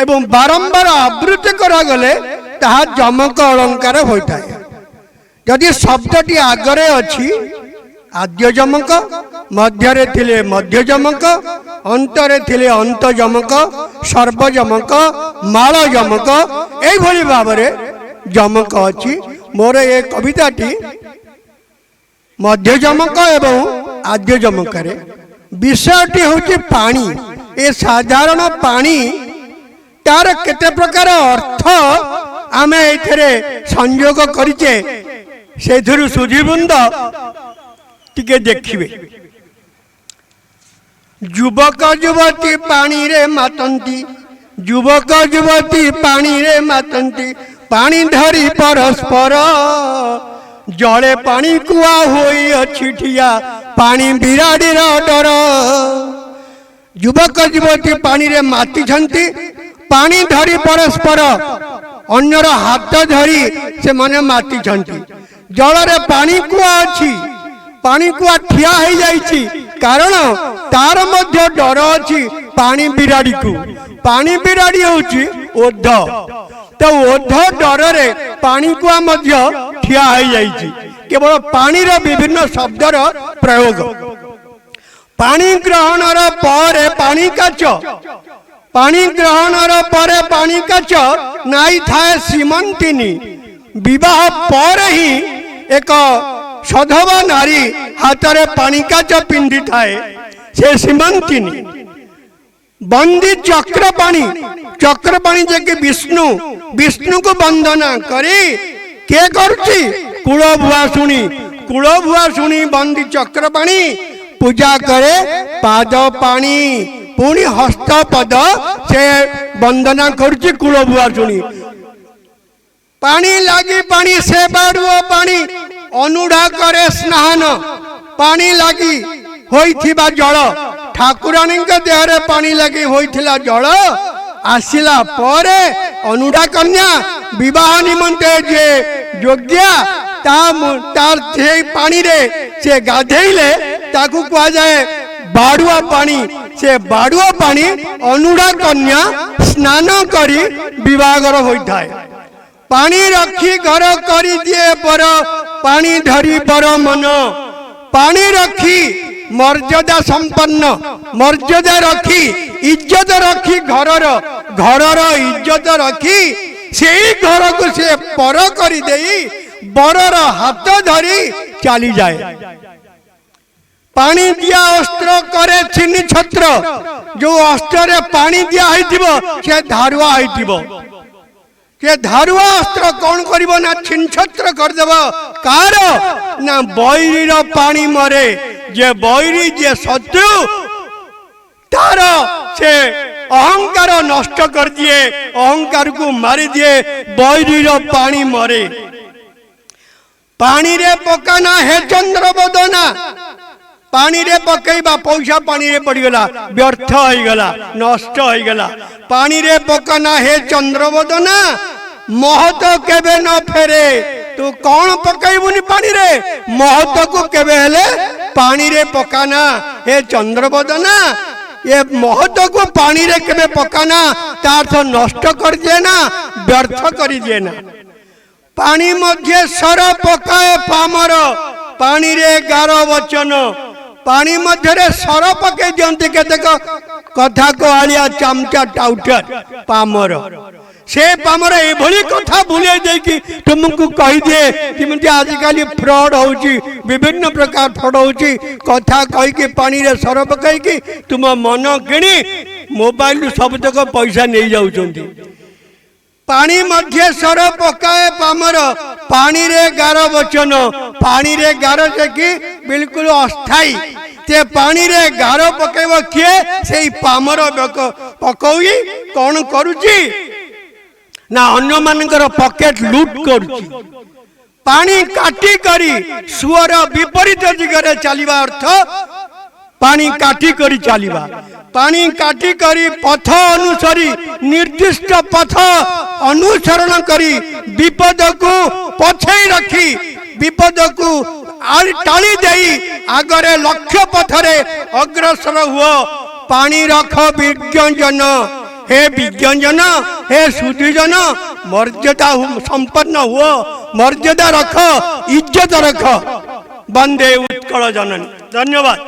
एवं बारंबार आवृत्ति करागले ताहा जमक अलंकार होता है। यदि शब्दटी आगरे अच्छी आद्य जमक, मध्यरे थिले मध्य जमक, अंतरे थिले अंत जमक, सर्व जमक, माल जमक, एई भली भाबरे जमक अच्छी। मोर ये कविताटी मध्य जमक एवं आद्य जमक रे विषयटी होची पानी। ए साधारण पानी तार केते प्रकार अर्थ आमे एथरे संयोग करिचे, सेथुरु सुधीबृंद टिके देखिबे। युवक युवती पानी रे मातंती, युवक युवती पानी रे मातंती, पानी धरी परस्पर जले पानी कुआ होई अछि ठिया, पानी बिराड़ी डर ଯୁବକ ଯୁବତୀ ପାଣିରେ ମାତିଛନ୍ତି। ପାଣି ଧରି ପରସ୍ପର ଅନ୍ୟର ହାତ ଧରି ସେମାନେ ମାତିଛନ୍ତି। ଜଳରେ ପାଣି କୁଆ ଅଛି, ପାଣି କୁଆ ଠିଆ ହେଇଯାଇଛି, କାରଣ ତାର ମଧ୍ୟ ଡର ଅଛି ପାଣି ବିରାଡ଼ିକୁ। ପାଣି ବିରାଡ଼ି ହେଉଛି ଓଧ, ତ ଓଧ ଡରରେ ପାଣି କୁଆ ମଧ୍ୟ ଠିଆ ହେଇଯାଇଛି। କେବଳ ପାଣିର ବିଭିନ୍ନ ଶବ୍ଦର ପ୍ରୟୋଗ। ପାଣି ଗ୍ରହଣର ପରେ ପାଣି କାଚ, ପାଣି ଗ୍ରହଣର ପରେ ପାଣି କାଚ ନାଇଁ ଥାଏ ସୀମନ୍ତିନୀ। ବିବାହ ପରେ ହିଁ ଏକ ସଧବା ନାରୀ ହାତରେ ପାଣି କାଚ ପିନ୍ଧିଥାଏ, ସେ ସୀମନ୍ତିନୀ। ବନ୍ଦୀ ଚକ୍ରପାଣି, ଚକ୍ରପାଣି ଯେ କି ବିଷ୍ଣୁ, ବିଷ୍ଣୁକୁ ବନ୍ଦନା କରି କିଏ କରୁଛି? କୂଳ ଭୁଆଶୁଣୀ, କୂଳ ଭୁଆଶୁଣୀ ବନ୍ଦୀ ଚକ୍ରପାଣି ପୂଜା କରେ ପାଦ ପାଣି, ପୁଣି ହସ୍ତ ପଦ ସେ ବନ୍ଦନା କରୁଛି କୂଳ ଭୁଆଶୁଣୀ। ପାଣି ଲାଗି ପାଣି ସେ ବାଡୁଅ ପାଣି, ଅନୁଢା କରେ ସ୍ନାନ। ପାଣି ଲାଗି ହୋଇଥିବା ଜଳ, ଠାକୁରାଣୀଙ୍କ ଦେହରେ ପାଣି ଲାଗି ହୋଇଥିଲା ଜଳ ଆସିଲା ପରେ ଅନୁଢା କନ୍ୟା ବିବାହ ନିମନ୍ତେ ଯେ ଯୋଗ୍ୟା ତାର ସେଇ ପାଣିରେ ସେ ଗାଧେଇଲେ ତାକୁ କୁହାଯାଏ ବାଡୁଆ ପାଣି। ସେ ବାଡୁଆ ପାଣି ଅନୁଢା କନ୍ୟା ସ୍ନାନ କରି ବିବାହର ହୋଇଥାଏ। ପାଣି ରଖି ଘର କରିଦିଏ ପର, ପାଣି ଧରି ପର ମନ। ପାଣି ରଖି ମର୍ଯ୍ୟାଦା ସମ୍ପନ୍ନ, ମର୍ଯ୍ୟାଦା ରଖି ଇଜ୍ଜତ ରଖି ଘରର, ଘରର ଇଜ୍ଜତ ରଖି ସେଇ ଘରକୁ ସେ ପର କରିଦେଇ ବରର ହାତ ଧରି ଚାଲିଯାଏ। ପାଣି ଦିଆ ଅସ୍ତ୍ର କରେ ଛିନି ଛତ୍ର, ଯୋଉ ଅସ୍ତ୍ରରେ ପାଣି ଦିଆ ହେଇଥିବ ସେ ଧାରୁଆ ହେଇଥିବ। ସେ ଧାରୁଆ ଅସ୍ତ୍ର କଣ କରିବ ନା ଛିନଛତ୍ର କରିଦେବ। କାହାର ନା ବୈରୀର ପାଣି ମରେ। ଯେ ବୈରୀ, ଯେ ଶତ୍ରୁ, ତାର ସେ ଅହଙ୍କାର ନଷ୍ଟ କରିଦିଏ, ଅହଙ୍କାରକୁ ମାରିଦିଏ। ବୈରୀର ପାଣି ମରେ। ପାଣିରେ ପକାନା ହେ ଚନ୍ଦ୍ର ବଦନା, ପାଣିରେ ପକେଇବା ପଇସା ପାଣିରେ ପଡିଗଲା, ବ୍ୟର୍ଥ ହେଇଗଲା, ନଷ୍ଟ ହେଇଗଲା। ପାଣିରେ ପକାନା ହେ ଚନ୍ଦ୍ରବଦନା, ମହତ କେବେ ନ ଫେରେ। ତୁ କଣ ପକେଇବୁନି ପାଣିରେ? ମହତକୁ କେବେ ହେଲେ ପାଣିରେ ପକାନା ହେ ଚନ୍ଦ୍ରବଦନା। ଏ ମହତକୁ ପାଣିରେ କେବେ ପକାନା, ତା ଅର୍ଥ ନଷ୍ଟ କରିଦିଏ ନା, ବ୍ୟର୍ଥ କରିଦିଏ ନା। ପାଣି ମଧ୍ୟ ସର ପକାଏ ପାମର, ପାଣିରେ ଗାର ବଚନ। ପାଣି ମଧ୍ୟରେ ସର ପକେଇ ଦିଅନ୍ତି କେତେକ କଥା କହାଳିଆ ଚାମଚା ଟାଉଟର ପାମର। ସେ ପାମର ଏଭଳି କଥା ବୁଲେଇ ଦେଇକି ତୁମକୁ କହିଦିଏ, ଯେମିତି ଆଜିକାଲି ଫ୍ରଡ ହଉଛି, ବିଭିନ୍ନ ପ୍ରକାର ଫ୍ରଡ ହଉଛି। କଥା କହିକି ପାଣିରେ ସର ପକେଇକି ତୁମ ମନ କିଣି ମୋବାଇଲରୁ ସବୁତକ ପଇସା ନେଇଯାଉଛନ୍ତି। ପାଣି ମଧ୍ୟ ସର ପକାଏ ପାମର, ପାଣିରେ ଗାର ବଚନ। ପାଣିରେ ଗାର କି ବିଲକୁଲ ଅସ୍ଥାୟୀ। ସେ ପାଣିରେ ଗାର ପକେଇବ କିଏ? ସେଇ ପାମର ପକଉଇ କଣ କରୁଛି ନା ଅନ୍ୟମାନଙ୍କର ପକେଟ ଲୁଟ କରୁଛି। ପାଣି କାଟି କରି ସୁଅର ବିପରୀତ ଦିଗରେ ଚାଲିବା ଅର୍ଥ ପାଣି କାଟି କରି ଚାଲିବା। ପାଣି କାଟି କରି ପଥ ଅନୁସରି, ନିର୍ଦ୍ଦିଷ୍ଟ ପଥ ଅନୁସରଣ କରି ବିପଦକୁ ପଛେଇ ରଖି, ବିପଦକୁ ଟାଳି ଦେଇ ଆଗରେ ଲକ୍ଷ୍ୟ ପଥରେ ଅଗ୍ରସର ହୁଅ। ପାଣି ରଖ ବିଜ୍ଞଜନ, हे विज्ञान हे सुधीजन मर्यादा संपन्न हुआ मर्यादा रख इज्जत रख वंदे उत्कल जननी। धन्यवाद।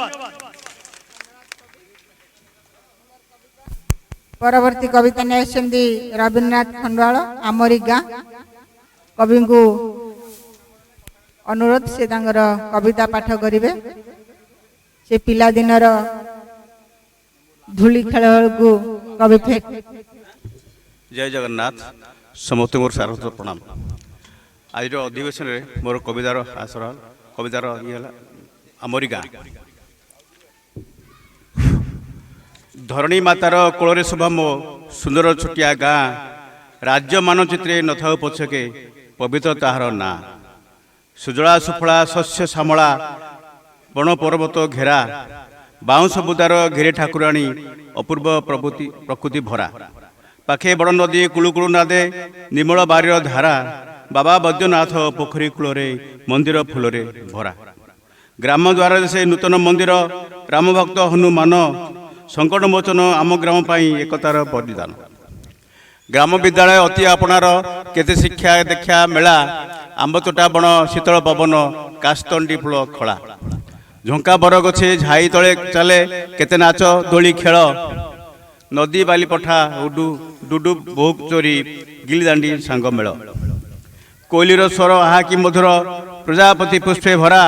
परवर्ती कविता न्यायसंदी रवीन्द्रनाथ खंडवाल आमरी गाँ कवि को अनुरोध से कविता पाठ करेंगे। से पिला दिनर धूली खेल को कवि फेक। जय जगन्नाथ समस्त मोर सारथ प्रणाम। आज अधिवेशन में मोर कवितार आसर कवितार ये आमरी गाँ धरणी मातार कोଳରେ शोभा मो सुंदर छोटिया गाँ राज्य मानचित्रे न था पछके पवित्र ताहार ना सुजला सुफला शस्य श्यामला बण पर्वत घेरा ବାଉଁଶ ବୁଦାର ଘେରେ ଠାକୁରାଣୀ ଅପୂର୍ବ ପ୍ରକୃତି ଭରା। ପାଖେ ବଡ଼ ନଦୀ କୁଳୁକୁଳୁ ନାଦେ ନିର୍ମଳ ବାରିର ଧାରା। ବାବା ବୈଦ୍ୟନାଥ ପୋଖରୀ କୂଳରେ ମନ୍ଦିର ଫୁଲରେ ଭରା। ଗ୍ରାମ ଦ୍ୱାରରେ ସେ ନୂତନ ମନ୍ଦିର ରାମଭକ୍ତ ହନୁମାନ ସଙ୍କଟ ମୋଚନ ଆମ ଗ୍ରାମ ପାଇଁ ଏକତାର ବଳିଦାନ। ଗ୍ରାମ ବିଦ୍ୟାଳୟ ଅତି ଆପଣାର କେତେ ଶିକ୍ଷା ଦେଖା ମେଳା। ଆମ୍ବତୋଟା ବଣ ଶୀତଳ ପବନ କାଶତଣ୍ଡି ଫୁଲ ଖଳା। ଝଙ୍କା ବରଗଛେ ଝାଇ ତଳେ ଚାଲେ କେତେ ନାଚ ଦୋଳି ଖେଳ। ନଦୀ ବାଲି ପଠା ଡୁଡୁ ବୋହୁ ଚୋରି ଗିଲିଦାଣ୍ଡି ସାଙ୍ଗ ମେଳ। କୋଇଲିର ସ୍ୱର ଆହା କି ମଧୁର ପ୍ରଜାପତି ପୁଷ୍ପେ ଭରା।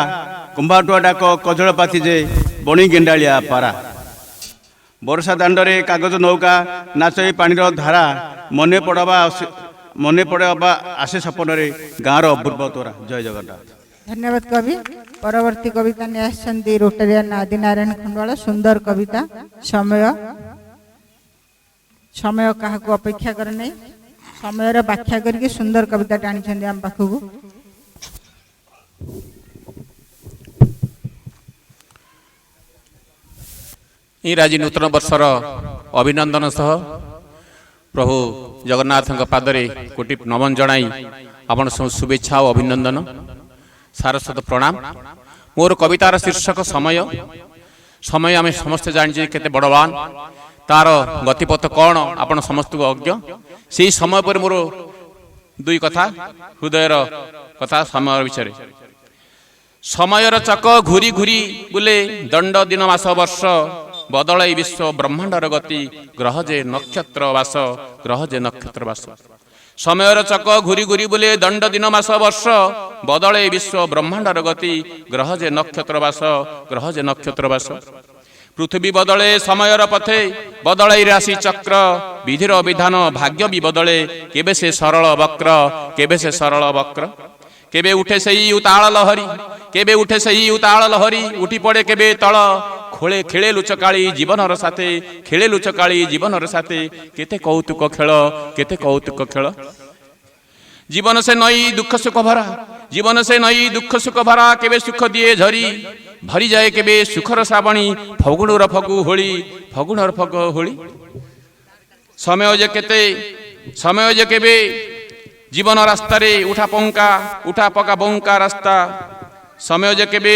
କୁମ୍ଭାଟୁଆ ଡାକ କଜଳପାତି ଯେ ବଣି ଗେଣ୍ଡାଳିଆ ପାରା। ବର୍ଷା ଦାଣ୍ଡରେ କାଗଜ ନୌକା ନାଚଇ ପାଣିର ଧାରା। ମନେ ପଡ଼ବା ଆସେ ସପନରେ ଗାଁର ଅପୂର୍ବ ତୋରା। ଜୟ ଜଗନ୍ନାଥ। ଧନ୍ୟବାଦ କବି। ପରବର୍ତ୍ତୀ କବିତା ନେଇ ଆସିଛନ୍ତି ରୋଟାରିଆନ୍ ଆଦିନାରାୟଣ ଖଣ୍ଡୁଆଳ। ସୁନ୍ଦର କବିତା। ସମୟ କାହାକୁ ଅପେକ୍ଷା କରେ ନାହିଁ। ସମୟର ବ୍ୟାଖ୍ୟା କରିକି ସୁନ୍ଦର କବିତାଟା ଆଣିଛନ୍ତି ଆମ ପାଖକୁ। ଇଂରାଜୀ ନୂତନ ବର୍ଷର ଅଭିନନ୍ଦନ ସହ ପ୍ରଭୁ ଜଗନ୍ନାଥଙ୍କ ପାଦରେ କୋଟି ନମନ ଜଣାଇ ଆପଣ ସବୁ ଶୁଭେଚ୍ଛା ଓ ଅଭିନନ୍ଦନ ସାରସ୍ୱତ ପ୍ରଣାମ। ମୋର କବିତାର ଶୀର୍ଷକ ସମୟ। ସମୟ ଆମେ ସମସ୍ତେ ଜାଣିଛେ କେତେ ବଡ଼ବାନ, ତାର ଗତିପଥ କ'ଣ ଆପଣ ସମସ୍ତଙ୍କୁ ଅଜ୍ଞ। ସେହି ସମୟ ପରେ ମୋର ଦୁଇ କଥା, ହୃଦୟର କଥା ସମୟ ବିଷୟରେ। ସମୟର ଚକ ଘୁରି ଘୁରି ବୁଲେ ଦଣ୍ଡ ଦିନ ମାସ ବର୍ଷ। ବଦଳାଇ ବିଶ୍ୱ ବ୍ରହ୍ମାଣ୍ଡର ଗତି ଗ୍ରହ ଯେ ନକ୍ଷତ୍ର ବାସ। ଗ୍ରହ ଯେ ନକ୍ଷତ୍ର ବାସ। ସମୟର ଚକ ଘୁରି ଘୁରି ବୁଲେ ଦଣ୍ଡ ଦିନ ମାସ ବର୍ଷ। ବଦଳାଇ ବିଶ୍ୱ ବ୍ରହ୍ମାଣ୍ଡର ଗତି ଗ୍ରହ ଯେ ନକ୍ଷତ୍ର ବାସ। ଗ୍ରହ ଯେ ନକ୍ଷତ୍ର ବାସ। ପୃଥିବୀ ବଦଳେ ସମୟର ପଥେ ବଦଳାଇ ରାଶି ଚକ୍ର। ବିଧିର ବିଧାନ ଭାଗ୍ୟ ବି ବଦଳେ କେବେ ସେ ସରଳ ବକ୍ର। କେବେ ସେ ସରଳ ବକ୍ର। କେବେ ଉଠେ ସେଇ ଉତାଳ ଲହରୀ। କେବେ ଉଠେ ସେଇ ଉତାଳ ଲହରୀ। ଉଠି ପଡ଼େ କେବେ ତଳ। ଖେଳେ ଲୁଚକାଳି ଜୀବନର ସାଥେ। ଖେଳେ ଲୁଚକାଳି ଜୀବନର ସାଥେ। କେତେ କୌତୁକ ଖେଳ। କେତେ କୌତୁକ ଖେଳ। ଜୀବନ ସେ ନଈ ଦୁଃଖ ସୁଖ ଭରା। ଜୀବନ ସେ ନଈ ଦୁଃଖ ସୁଖ ଭରା। କେବେ ସୁଖ ଦିଏ ଝରି। ଭରିଯାଏ କେବେ ସୁଖର ଶ୍ରାବଣୀ। ଫଗୁଣର ଫଗୁ ହୋଳି। ଫଗୁଣର ଫଗ ହୋଳି। ସମୟ ଯେ କେବେ ଜୀବନ ରାସ୍ତାରେ ଉଠା ପକା ବଙ୍କା ରାସ୍ତା। ସମୟ ଯେ କେବେ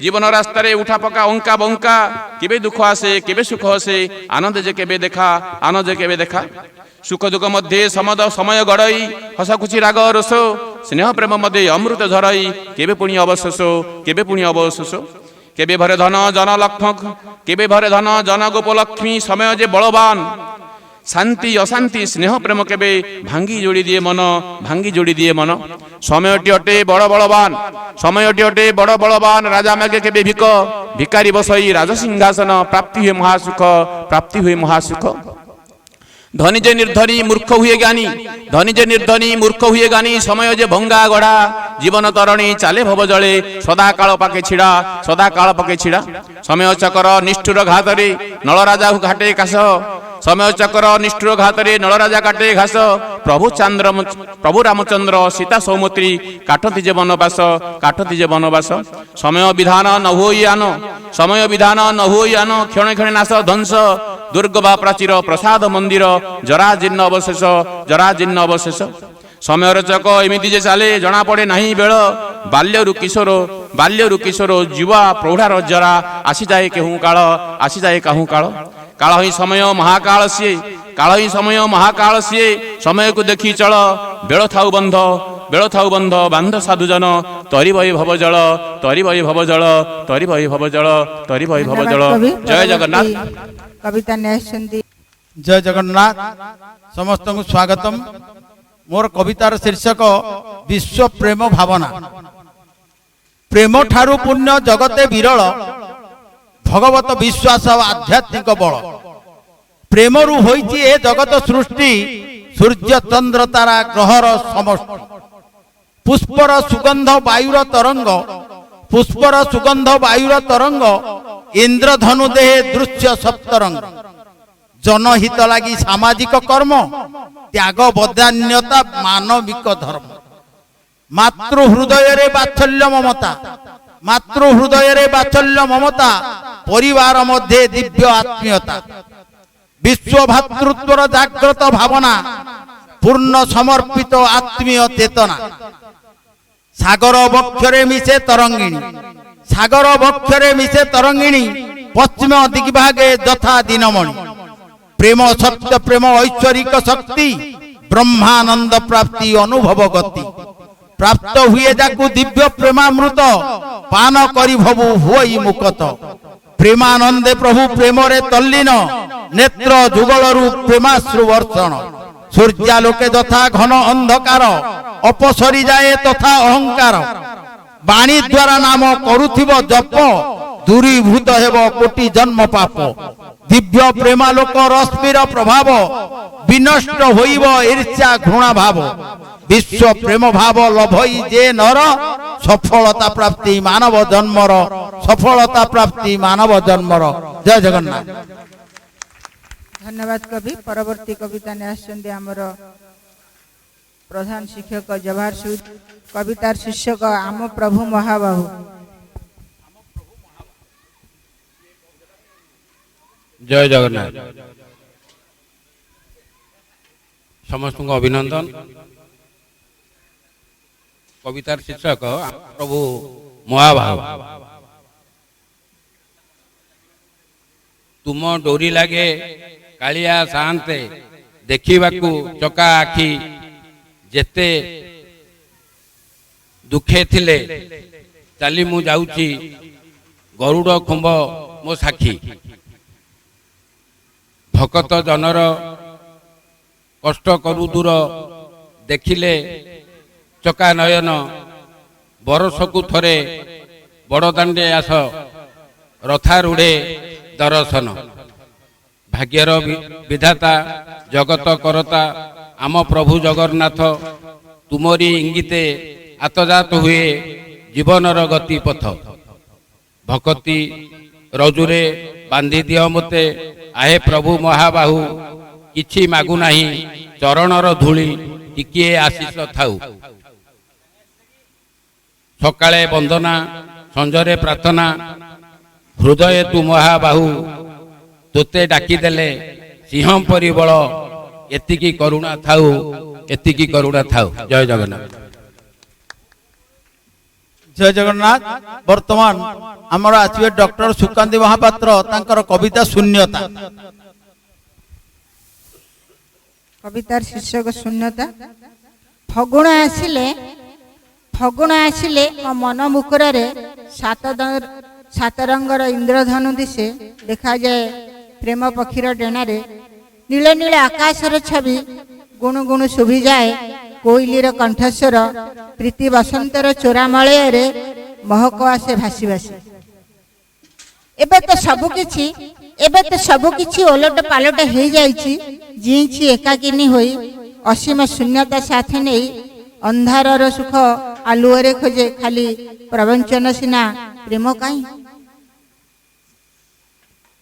ଜୀବନ ରାସ୍ତାରେ ଉଠା ପକା ଅଙ୍କା ବଙ୍କା। କେବେ ଦୁଃଖ ଆସେ କେବେ ସୁଖ ଆସେ। ଆନନ୍ଦ ଯେ କେବେ ଦେଖା। ସୁଖ ଦୁଃଖ ମଧ୍ୟରେ ସମୟ ଗଡ଼ଇ। ହସ ଖୁସି ରାଗ ରୋଷ। ସ୍ନେହ ପ୍ରେମ ମଧ୍ୟରେ ଅମୃତ ଝରାଇ। କେବେ ପୁଣି ଅବଶୋଷ। କେବେ ଭରେ ଧନ ଜନ ଗୋପ ଲକ୍ଷ୍ମୀ। ସମୟ ଯେ ବଳବାନ। ଶାନ୍ତି ଅଶାନ୍ତି ସ୍ନେହ ପ୍ରେମ କେବେ ଭାଙ୍ଗି ଯୋଡ଼ି ଦିଏ ମନ। ସମୟଟି ଅଟେ ବଡ଼ ବଳବାନ। ରାଜା ମାଗେ କେବେ ଭିକାରୀ ବସଇ ରାଜସିଂହାସନ। ପ୍ରାପ୍ତି ହୁଏ ମହାସୁଖ। ଧନୀ ଯେ ନିର୍ଧନୀ ମୂର୍ଖ ହୁଏ ଜ୍ଞାନୀ। ସମୟ ଯେ ଭଙ୍ଗା ଗଢ଼ା। ଜୀବନ ତରଣୀ ଚାଲେ ଭବ ଜଳେ। ସଦାକାଳ ପାକେ ଛିଡ଼ା। ସମୟ ଚକର ନିଷ୍ଠୁର ଘାତରେ ନଳରାଜା ଘାଟେ କାଶ। ସମୟ ଚକର ନିଷ୍ଠୁର ଘାତରେ ନଳରାଜା କାଟେ ଘାସ। ପ୍ରଭୁ ରାମଚନ୍ଦ୍ର ସୀତା ସୌମିତ୍ରୀ କାଟନ୍ତି ଯେ ବନବାସ। ସମୟ ବିଧାନ ନ ହୁଇ ଆନ। କ୍ଷଣେ କ୍ଷଣେ ନାଶ ଧ୍ୱଂସ। ଦୁର୍ଗ ବା ପ୍ରାଚୀର ପ୍ରାସାଦ ମନ୍ଦିର। ଜରାଜୀର୍ଣ୍ଣ ଅବଶେଷ। ସମୟର ଚକ ଏମିତି ଯେ ଚାଲେ ଜଣା ପଡ଼େ ନାହିଁ ବେଳ। ବାଲ୍ୟରୁ କିଶୋର ଯୁବା ପ୍ରୌଢ଼ାର ଜରା। ଆସିଯାଏ କାହୁଁ କାଳ। କାଳ ହିଁ ସମୟ ମହାକାଳ ସିଏ। ସମୟକୁ ଦେଖି ଚଳ। ବେଳ ଥାଉ ବନ୍ଧ ବାନ୍ଧ ସାଧୁଜନ। ତରିବ ଏ ଭବ ଜଳ। ଜୟ ଜଗନ୍ନାଥ। କବିତା ନେଇ ଆସିଛନ୍ତି। ଜୟ ଜଗନ୍ନାଥ। ସମସ୍ତଙ୍କୁ ସ୍ୱାଗତମ। ମୋର କବିତାର ଶୀର୍ଷକ ବିଶ୍ୱ ପ୍ରେମ ଭାବନା। ପ୍ରେମ ଠାରୁ ପୁଣ୍ୟ ଜଗତେ ବିରଳ। ଭଗବତ ବିଶ୍ୱାସ ଆଧ୍ୟାତ୍ମିକ ବଳ। ପ୍ରେମରୁ ହୋଇଛି ଏ ଜଗତ ସୃଷ୍ଟି। ସୂର୍ଯ୍ୟ ଚନ୍ଦ୍ର ତାରା ଗ୍ରହର ସମଷ୍ଟି। ପୁଷ୍ପର ସୁଗନ୍ଧ ବାୟୁର ତରଙ୍ଗ। ଇନ୍ଦ୍ରଧନୁ ଦେହେ ଦୃଶ୍ୟ ସପ୍ତରଙ୍ଗ। ଜନହିତ ଲାଗି ସାମାଜିକ କର୍ମ। ତ୍ୟାଗ ବଦାନ୍ୟତା ମାନବିକ ଧର୍ମ। ମାତୃ ହୃଦୟରେ ବାତ୍ସଲ୍ୟ ମମତା। ମାତୃ ହୃଦୟରେ ବାତ୍ସଲ୍ୟ ମମତା, ପରିବାର ମଧ୍ୟରେ ଦିବ୍ୟ ଆତ୍ମୀୟତା, ବିଶ୍ୱ ଭାତୃତ୍ୱର ଜାଗ୍ରତ ଭାବନା, ପୂର୍ଣ୍ଣ ସମର୍ପିତ ଆତ୍ମୀୟ ଚେତନା। ସାଗର ବକ୍ଷରେ ମିଶେ ତରଙ୍ଗିଣୀ, ସାଗର ବକ୍ଷରେ ମିଶେ ତରଙ୍ଗିଣୀ, ପଶ୍ଚିମ ଦିଗ୍ଭାଗେ ଯଥା ଦିନମଣି। ପ୍ରେମ ସତ୍ୟ ପ୍ରେମ ଐଶ୍ୱରିକ ଶକ୍ତି, ବ୍ରହ୍ମାନନ୍ଦ ପ୍ରାପ୍ତି ଅନୁଭବ ଗତି। ପ୍ରାପ୍ତ ହୁଏ ଯାକୁ ଦିବ୍ୟ ପ୍ରେମାମୃତ, ପାନ କରି ଭବୁ ହୁଇ ମୁକତ। ପ୍ରେମାନନ୍ଦେ ପ୍ରଭୁ ପ୍ରେମରେ ତଲ୍ଲୀନ, ନେତ୍ର ଯୁଗଳରୁ ପ୍ରେମାଶ୍ରୁ ବର୍ଷଣ। ସୂର୍ଯ୍ୟାଲୋକେ ଯଥା ଘନ ଅନ୍ଧକାର, ଅପସରି ଯାଏ ତଥା ଅହଙ୍କାର। ବାଣୀ ଦ୍ୱାରା ନାମ କରୁଥିବ ଜପ, ଦୂରୀଭୂତ ହେବ କୋଟି ଜନ୍ମ ପାପ। ଦିବ୍ୟ ପ୍ରେମାଲୋକ ରଶ୍ମିର ପ୍ରଭାବ, ବିନଷ୍ଟ ହୋଇବ ଈର୍ଷ୍ୟା ଘୃଣା ଭାବ। ବିଶ୍ୱ ପ୍ରେମ ଭାବ ଲଭଇ ଯେ ନର, ସଫଳତା ପ୍ରାପ୍ତି ମାନବ ଜନ୍ମର, ସଫଳତା ପ୍ରାପ୍ତି ମାନବ ଜନ୍ମର। ଜୟ ଜଗନ୍ନାଥ। ଧନ୍ୟବାଦ କବି। ପରବର୍ତ୍ତୀ କବିତା ନେଇ ଆସିଛନ୍ତି ଆମର ପ୍ରଧାନ ଶିକ୍ଷକ ଜବାହର ସୁଦ। କବିତାର ଶୀର୍ଷକ ଆମ ପ୍ରଭୁ ମହାବାହୁ। ଜୟ ଜଗନ୍ନାଥ। ସମସ୍ତଙ୍କୁ ଅଭିନନ୍ଦନ। କବିତାର ଶୀର୍ଷକ ଆମ ପ୍ରଭୁ ମହାବାହୁ। ତୁମ ଡୋରି ଲାଗେ କାଳିଆ ସାଆନ୍ତେ, ଦେଖିବାକୁ ଚକା ଆଖି। ଯେତେ ଦୁଃଖେ ଥିଲେ ଚାଲି ମୁଁ ଯାଉଛି, ଗରୁଡ଼ ଖୁମ୍ବ ମୋ ସାକ୍ଷୀ। ଭକତ ଜନର କଷ୍ଟ କରୁ ଦୂର, ଦେଖିଲେ ଚକା ନୟନ। ବରଷକୁ ଥରେ ବଡ଼ଦାଣ୍ଡେ ଆସ, ରଥାରୂଢ଼େ ଦର୍ଶନ। ଭାଗ୍ୟର ବିଧାତା ଜଗତ କରତା, ଆମ ପ୍ରଭୁ ଜଗନ୍ନାଥ। ତୁମରି ଇଙ୍ଗିତେ ଆତଜାତ ହୁଏ ଜୀବନର ଗତି ପଥ। ଭକତି ରଜୁରେ ବାନ୍ଧି ଦିଅ ମୋତେ, ଆହେ ପ୍ରଭୁ ମହାବାହୁ। କିଛି ମାଗୁନାହିଁ ଚରଣର ଧୂଳି, ଟିକିଏ ଆଶିଷ ଥାଉ। ସକାଳେ ବନ୍ଦନା ସଞ୍ଜରେ ପ୍ରାର୍ଥନା, ହୃଦୟ ତୁ ମହାବାହୁ। ତୋତେ ଡାକିଦେଲେ ସିଂହ ପରି ବଳ, ଏତିକି କରୁଣା ଥାଉ, ଏତିକି କରୁଣା ଥାଉ। ଜୟ ଜଗନ୍ନାଥ। ଜୟ ଜଗନ୍ନାଥ। ବର୍ତ୍ତମାନ ଆମର ଆସିବେ ଡକ୍ଟର ସୁକାନ୍ତି ମହାପାତ୍ର, ତାଙ୍କର କବିତା ଶୂନ୍ୟତା। କବିତାର ଶୀର୍ଷକ ଶୂନ୍ୟତା। ଫଗୁଣ ଆସିଲେ ମୋ ମନ ମୁକୁରରେ ସାତ ରଙ୍ଗର ଇନ୍ଦ୍ରଧନୁ ଦିଶେ। ଦେଖାଯାଏ ପ୍ରେମ ପକ୍ଷୀର ଡେଣାରେ, ନୀଳ ନୀଳ ଆକାଶର ଛବି ଗୁଣୁ ଗୁଣୁ ଶୁଭିଯାଏ। କୋଇଲିର କଣ୍ଠସ୍ୱର ପ୍ରୀତି ବସନ୍ତର ଚୋରାମଳୟରେ ମହକ ଆସେ ଭାସି ଭାସି। ଏବେ ତ ସବୁକିଛି ଓଲଟ ପାଲଟ ହେଇଯାଇଛି। ଜିଇଁଛି ଏକାକିନୀ ହୋଇ, ଅସୀମ ଶୂନ୍ୟତା ସାଥେ ନେଇ। ଅନ୍ଧାରର ସୁଖ ଆଲୁଅରେ ଖୋଜେ, ଖାଲି ପ୍ରବଞ୍ଚନ ସିନା ପ୍ରେମ କାହିଁ।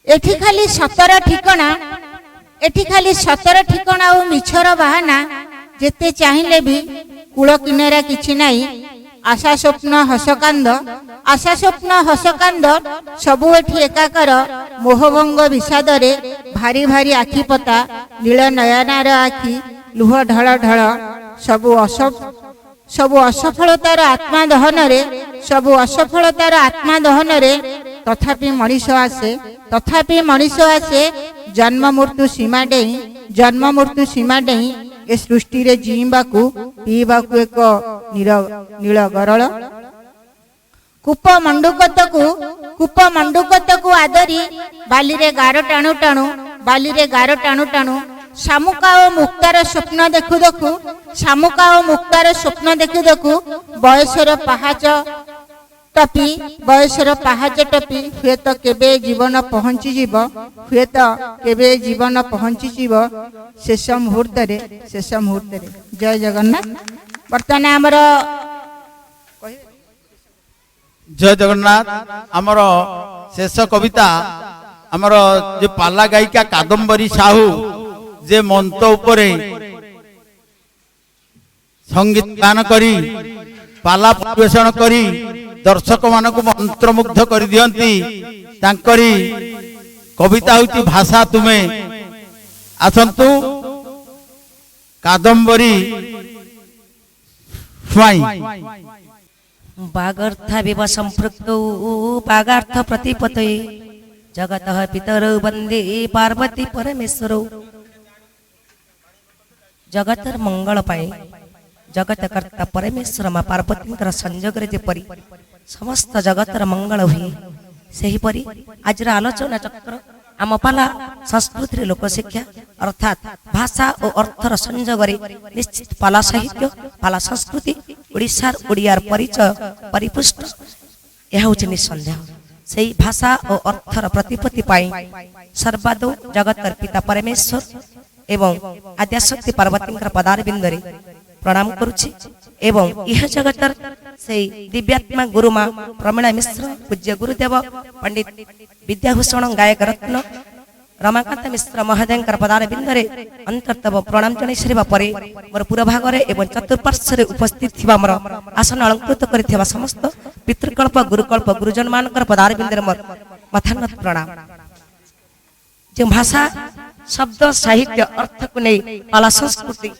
ଏଠି ଖାଲି ସତର ଠିକଣା ଆଉ ମିଛର ବାହାନା। ଯେତେ ଚାହିଁଲେ ବି କୂଳ କିନାରା କିଛି ନାହିଁ। ଆଶା ସ୍ୱପ୍ନ ହସକାନ୍ଦ ସବୁ ଏଠି ଏକାକାର। ମୋହଭଙ୍ଗ ବିଷାଦରେ ଭାରି ଭାରି ଆଖି ପତା, ନୀଳ ନୟନାର ଆଖି ଲୁହ ଢଳ ଢଳ। ସବୁ ଅସଫଳତାର ଆତ୍ମା ଦହନରେ ତଥାପି ମଣିଷ ଆସେ ଜନ୍ମ ମୃତ୍ୟୁ ସୀମା ଡେଇଁ। ଏ ସୃଷ୍ଟିରେ ଜୀଇବାକୁ ପିଇବାକୁ ଏକ ନୀଳ ଗରଳ। କୂପ ମଣ୍ଡୁକତକୁ ଆଦରି ବାଲିରେ ଗାର ଟାଣୁ ଟାଣୁ। ଶାମୁକା ଓ ମୁକ୍ତାର ସ୍ୱପ୍ନ ଦେଖୁ ଦେଖୁ ବୟସର ପାହାଚ ଟପି ହୁଏତ କେବେ ଜୀବନ ପହଞ୍ଚିଯିବ ଶେଷ ମୁହୂର୍ତ୍ତରେ। ଜୟ ଜଗନ୍ନାଥ। ବର୍ତ୍ତମାନ ଆମର ଜୟ ଜଗନ୍ନାଥ। ଆମର ଶେଷ କବିତା ଆମର ଯେ ପାଲା ଗାୟିକା କାଦମ୍ବରୀ ସାହୁ, ଯେ ମଞ୍ଚ ଉପରେ ସଙ୍ଗୀତ ଗାନ କରି ପାଲା ପରିବେଷଣ କରି दर्शक मानक मंत्रमुग्ध कर दियंती तांकरी कविता होती भाषा तुमे आसंतु कादम्बरी स्वाई बागर्था विव संपृक्तौ बागार्थ प्रतिपतये जगतः पितरौ वन्दे पार्वती परमेश्वरौ जगतर मंगल पाए जगत कर्ता परमेश्वर माँ पार्वती संजोग जेपरी समस्त जगतर मंगल हुए सही परी आज आलोचना चक्र आम पाला संस्कृति लोकशिक्षा अर्थात भाषा और अर्थर संजोग निश्चित पाला साहित्य पाला संस्कृति ओडिशार ओडियार परिचय परिपुष्ट यह हूँ निसंदेह से भाषा और अर्थर प्रतिपत्ति पाई सर्वादौ जगतर पिता परमेश्वर एवं आद्याशक्ति पार्वती पदार बिंदरे प्रणाम करुछि एवं यह जगतर से दिव्यात्मा गुरुमा प्रमीणा मिश्र पूज्य गुरुदेव पंडित विद्याभूषण गायक रत्न रमाकांत मिश्र महोदय पदार बिंदरे अंतर्तव प्रणाम जन सारा पर मोर पूर्व भागरे एवं चतुर्पार्श्व उपस्थित थिबा मोर आसन अलंकृत कर समस्त पितृकल्प गुरुकल्प गुरुजन मान पदार बिंदरे मोर मथानत प्रणाम जो भाषा शब्द साहित्य अर्थ को नहीं पाला संस्कृति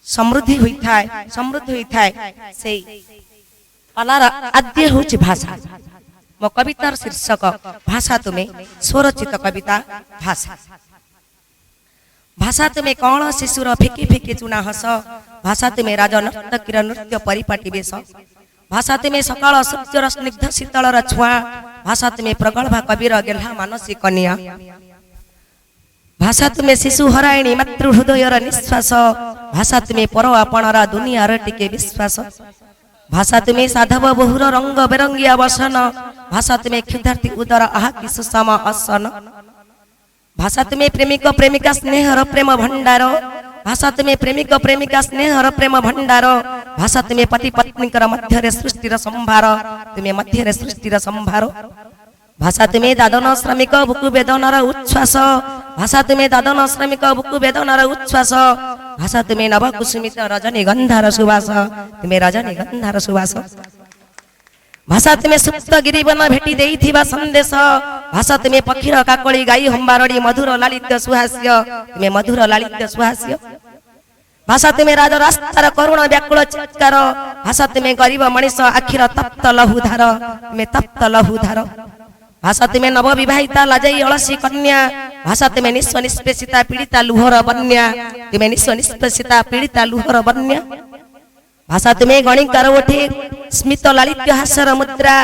समृद्धि होता है से पालार आद्य होची भाषा मो कवितार शीर्षक भाषा तुम्हें स्वरचित कविता भाषा भाषा तुम्हें कौन शिशुर फिकी फिकी चुना हस भाषा तुम्हें राजा नर्तकीर नृत्य परिपाटी बेश भाषा तुम्हें सकाल सूर्यर स्निग्ध शीतलर छुआ भाषा तुम्हें प्रगल्भा कविर गेल्हा मानसी कन्या भाषा तुम्हें शिशु हरायणी मातृ हृदयर निश्वास भाषा तुम्हें पर आपणरा दुनियार टिके विश्वास भाषा तुम्हें साधव बहुर रंग बेरंगिया वसन भाषा तुम्हें क्षुधार्थी उदर आहा कि सुषम आसन भाषा तुम्हें प्रेमिक प्रेमिका स्नेहर प्रेम भंडार भाषा तुम्हें प्रेमिक प्रेमिका स्नेहर प्रेम भंडार भाषा तुम्हें पति पत्नी मध्य सृष्टिर संभार तुम्हें मध्य सृष्टिर संभार भाषा तुम्हें दादन श्रमिक बुकु वेदनार उच्छ्वास भाषा तुम्हें दादन श्रमिक बुकु वेदनार उच्छ्वास भाषा तुम्हें नव कुसुमित रजनी गंधार सुवास तुम्हें रजनी गंधार सुवास भाषा तुम्हें सुप्त गिरिवन भेटी देइथिबा संदेश भाषा तुम्हें पक्षीर काकली गाई हंबारड़ी मधुर लालित्य सुहास्य तुम्हें मधुर लालित्य सुहास्य भाषा तुम्हें राज रास्तार करुण व्याकुल चित्कार भाषा तुम्हें गरीब मनीष आखिर तप्त लहुधार तुम्हें तप्त लहुधार भाषा तुम्हें नव विवाहिता लाजई अलसी कन्या भाषा तुम्हें निस्व निष्पेषिता पीड़िता लुहर बन्या तुम्हें निस्व निष्पेषिता पीड़िता लुहर बन्या भाषा तुम्हें गणिकार उठे स्मित लालित्य हास्यर मुद्रा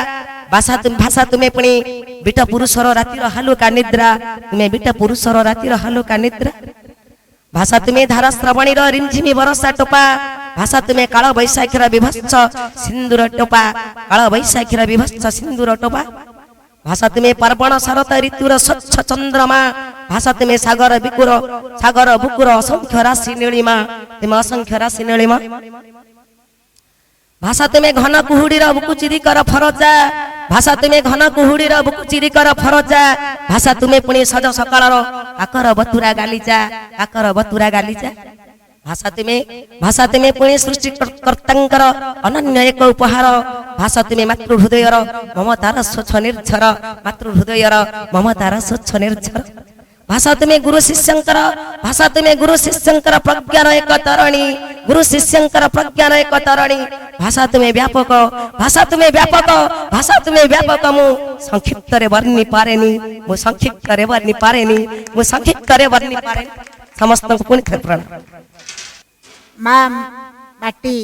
भाषा तुम्हें पुणी बिट पुरुषर रातिर हालुका निद्रा तुम्हें बिट पुरुषर रातिर हालुका निद्रा भाषा तुम्हें धारा श्रवणीर रिमझिमी बरसा टोपा भाषा तुम्हें काल बैशाखीर विभत्स सिंदूर टोपा काल बैशाखीर विभत्स सिंदूर टोपा भाषा तुम्हें पार्वण शरत ऋतुर स्वच्छ चंद्रमा भाषा तुम्हें सागर बुकुर असंख्य राशि नीलिमा तुम्हें असंख्य राशि नीलिमा भाषा तुम्हें घन कुहुड़ीर बुकु चिरिकर फरजा भाषा तुम्हें घन कुहुड़ीर बुकु चिरिकर फरजा भाषा तुम्हें पुणी सज सकाळर आकर बतुरा गालीचा भाषा तुम्हें पुणी सृष्टिकर्तांकर अनन्य एक उपहार भाषा तुम्हें मातृ हृदयर ममतार स्वच्छ निर्झर मातृ हृदयर ममतार स्वच्छ निर्झर भाषा तुम्हें गुरु शिष्यंकर प्रज्ञान एक तरणि गुरु शिष्यंकर प्रज्ञान एक तरणि भाषा तुम्हें व्यापक मु संक्षिप्त रे वर्णि पारेनी समस्त पुणी प्रणाम माँ माटी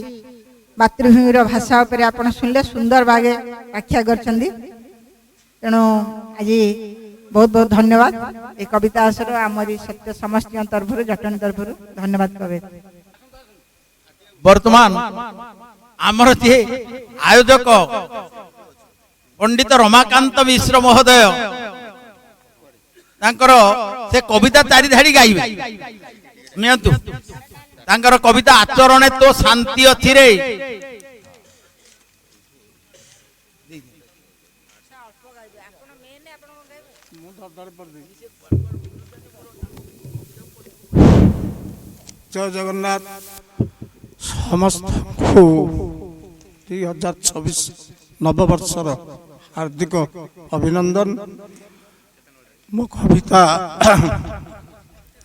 मातृभूमिर भाषा उपरे आपण सुनले सुंदर भागे व्याख्या करछंदी तेणु आज बहुत बहुत धन्यवाद ये कविता आसर आमरी सत्य समष्टि तरफ जटन तरफ धन्यवाद कवे वर्तमान आमर जे आयोजक पंडित रमाकांत मिश्र महोदय तांकर से कविता चारि धाड़ी गाइबे नियंतु तांकर कविता आचरणे तो शांति अछि रे जय जगन्नाथ समस्त को 2026 ନବବର୍ଷର ହାର୍ଦ୍ଦିକ ଅଭିନନ୍ଦନ। ମୋ କବିତା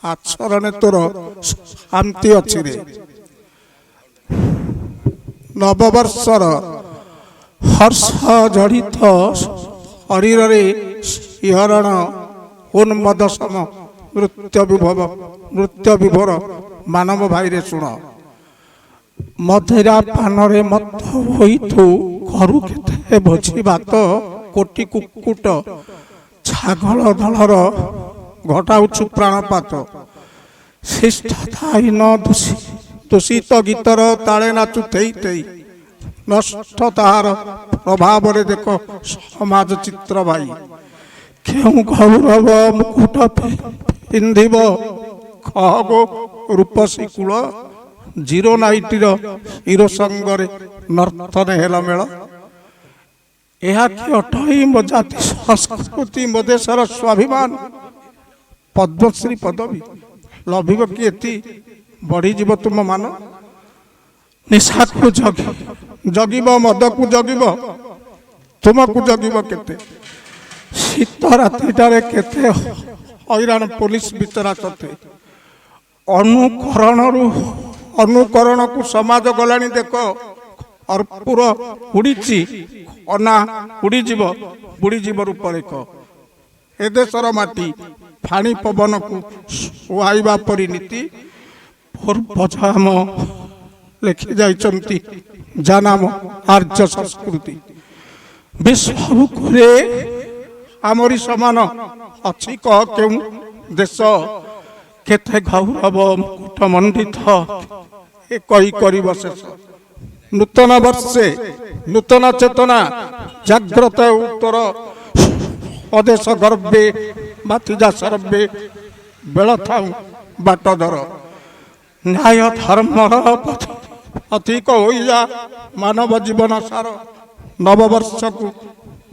ଆଚରଣେ ତୋର ଶାନ୍ତି ଅଛି ରେ। ନବବର୍ଷର ହର୍ଷ ଜଡ଼ିତ ଶରୀରରେ ଶିହରଣ ଉନ୍ମଦ ସମ ନୃତ୍ୟ ବିଭୋର ମାନବ ଭାଇରେ ଶୁଣ। ମଧୁରା ପାନରେ ମତ ହୋଇଥୁ ଘରୁ କେତେ ଭୋଜି ଭାତ କୋଟି କୁକୁଟ ଛାଗଳ ଦଳର ଘଟାଉଛୁ ପ୍ରାଣପାତ। ଶିଷ୍ଟତାହୀନ ଦୂଷିତ ଗୀତର ତାଳେ ନାଚୁ ଥେଇ ଥେଇ ନଷ୍ଟ ତାହାର ପ୍ରଭାବରେ ଦେଖ ସମାଜ ଚିତ୍ର ଭାଇ। କେଉଁ ଗୌରବ ମୁକୁଟ ପିନ୍ଧିବ ଖଗୋ ରୂପସୀ କୂଳ ଜିରୋ ନାଇଟିର ହିରୋ ସଙ୍ଗରେ ନର୍ତ୍ତନ ହେଲ ମେଳ। ଏହା କି ଅଟଇ ମୋ ଜାତି ସଂସ୍କୃତି ମୋ ଦେଶର ସ୍ୱାଭିମାନ। ପଦ୍ମଶ୍ରୀ ପଦବୀ ଲଭିବ କି ଏତି ବଢ଼ିଯିବ ତୁମ ମାନ। ନିଶାକୁ ଜଗିବ ମଦକୁ ଜଗିବ ତୁମକୁ ଜଗିବ କେତେ। ଶୀତ ରାତିଟାରେ କେତେ ହଇରାଣ ପୋଲିସ ବିଚରା ସତେ। ଅନୁକରଣକୁ ସମାଜ ଗଲାଣି ଦେଖ। କର୍ପୂର ଉଡ଼ିଛି ଅନା ଉଡ଼ିଯିବ ବୁଡ଼ିଯିବ ରୂପରେଖ। ଏ ଦେଶର ମାଟି ଫାଣି ପବନକୁ ସୁହାଇବା ପରି ନୀତି। ପୂର୍ବଜ ଆମ ଲେଖି ଯାଇଛନ୍ତି ଜାନାମ ଆର୍ଯ୍ୟ ସଂସ୍କୃତି। ବିଶ୍ୱରେ ଆମରି ସମାନ ଅଛି କହ କେଉଁ ଦେଶ। କେତେ ଗୌରବ ମୁକୁଟ ମଣ୍ଡିତ ଏ କହି କରିବ ଶେଷ। ନୂତନ ବର୍ଷେ ନୂତନ ଚେତନା ଜାଗ୍ରତ ଉତ୍ତର ଅଦେଶ ଗର୍ବେ ମାତିଯା ସର୍ବେ ବେଳ ଥାଉ ବାଟ ଧର। ନ୍ୟାୟ ଧର୍ମର ଅଧିକ ହୋଇଯା ମାନବ ଜୀବନ ସାର। ନବବର୍ଷକୁ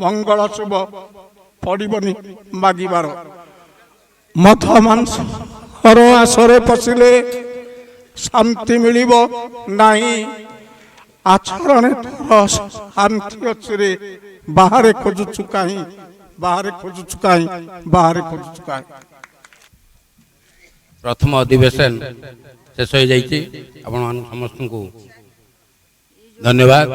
ମଙ୍ଗଳ ଶୁଭ ପଡ଼ିବନି ମାଗିବାର। ମଦ ମାଂସର ଆଶରେ ପଶିଲେ ଶାନ୍ତି ମିଳିବ ନାହିଁ। ଆଚରଣେ ତୋର ଶାନ୍ତି ଅଛି ରେ ବାହାରେ ଖୋଜୁଛୁ କାହିଁ ବାହାରେ ଖୋଜୁଛୁ କାହିଁ ବାହାରେ ଖୋଜୁଛୁ କାହିଁ। ପ୍ରଥମ ଅଧିବେଶନ ଶେଷ ହୋଇଯାଇଛି। ଆପଣମାନଙ୍କୁ ସମସ୍ତଙ୍କୁ ଧନ୍ୟବାଦ।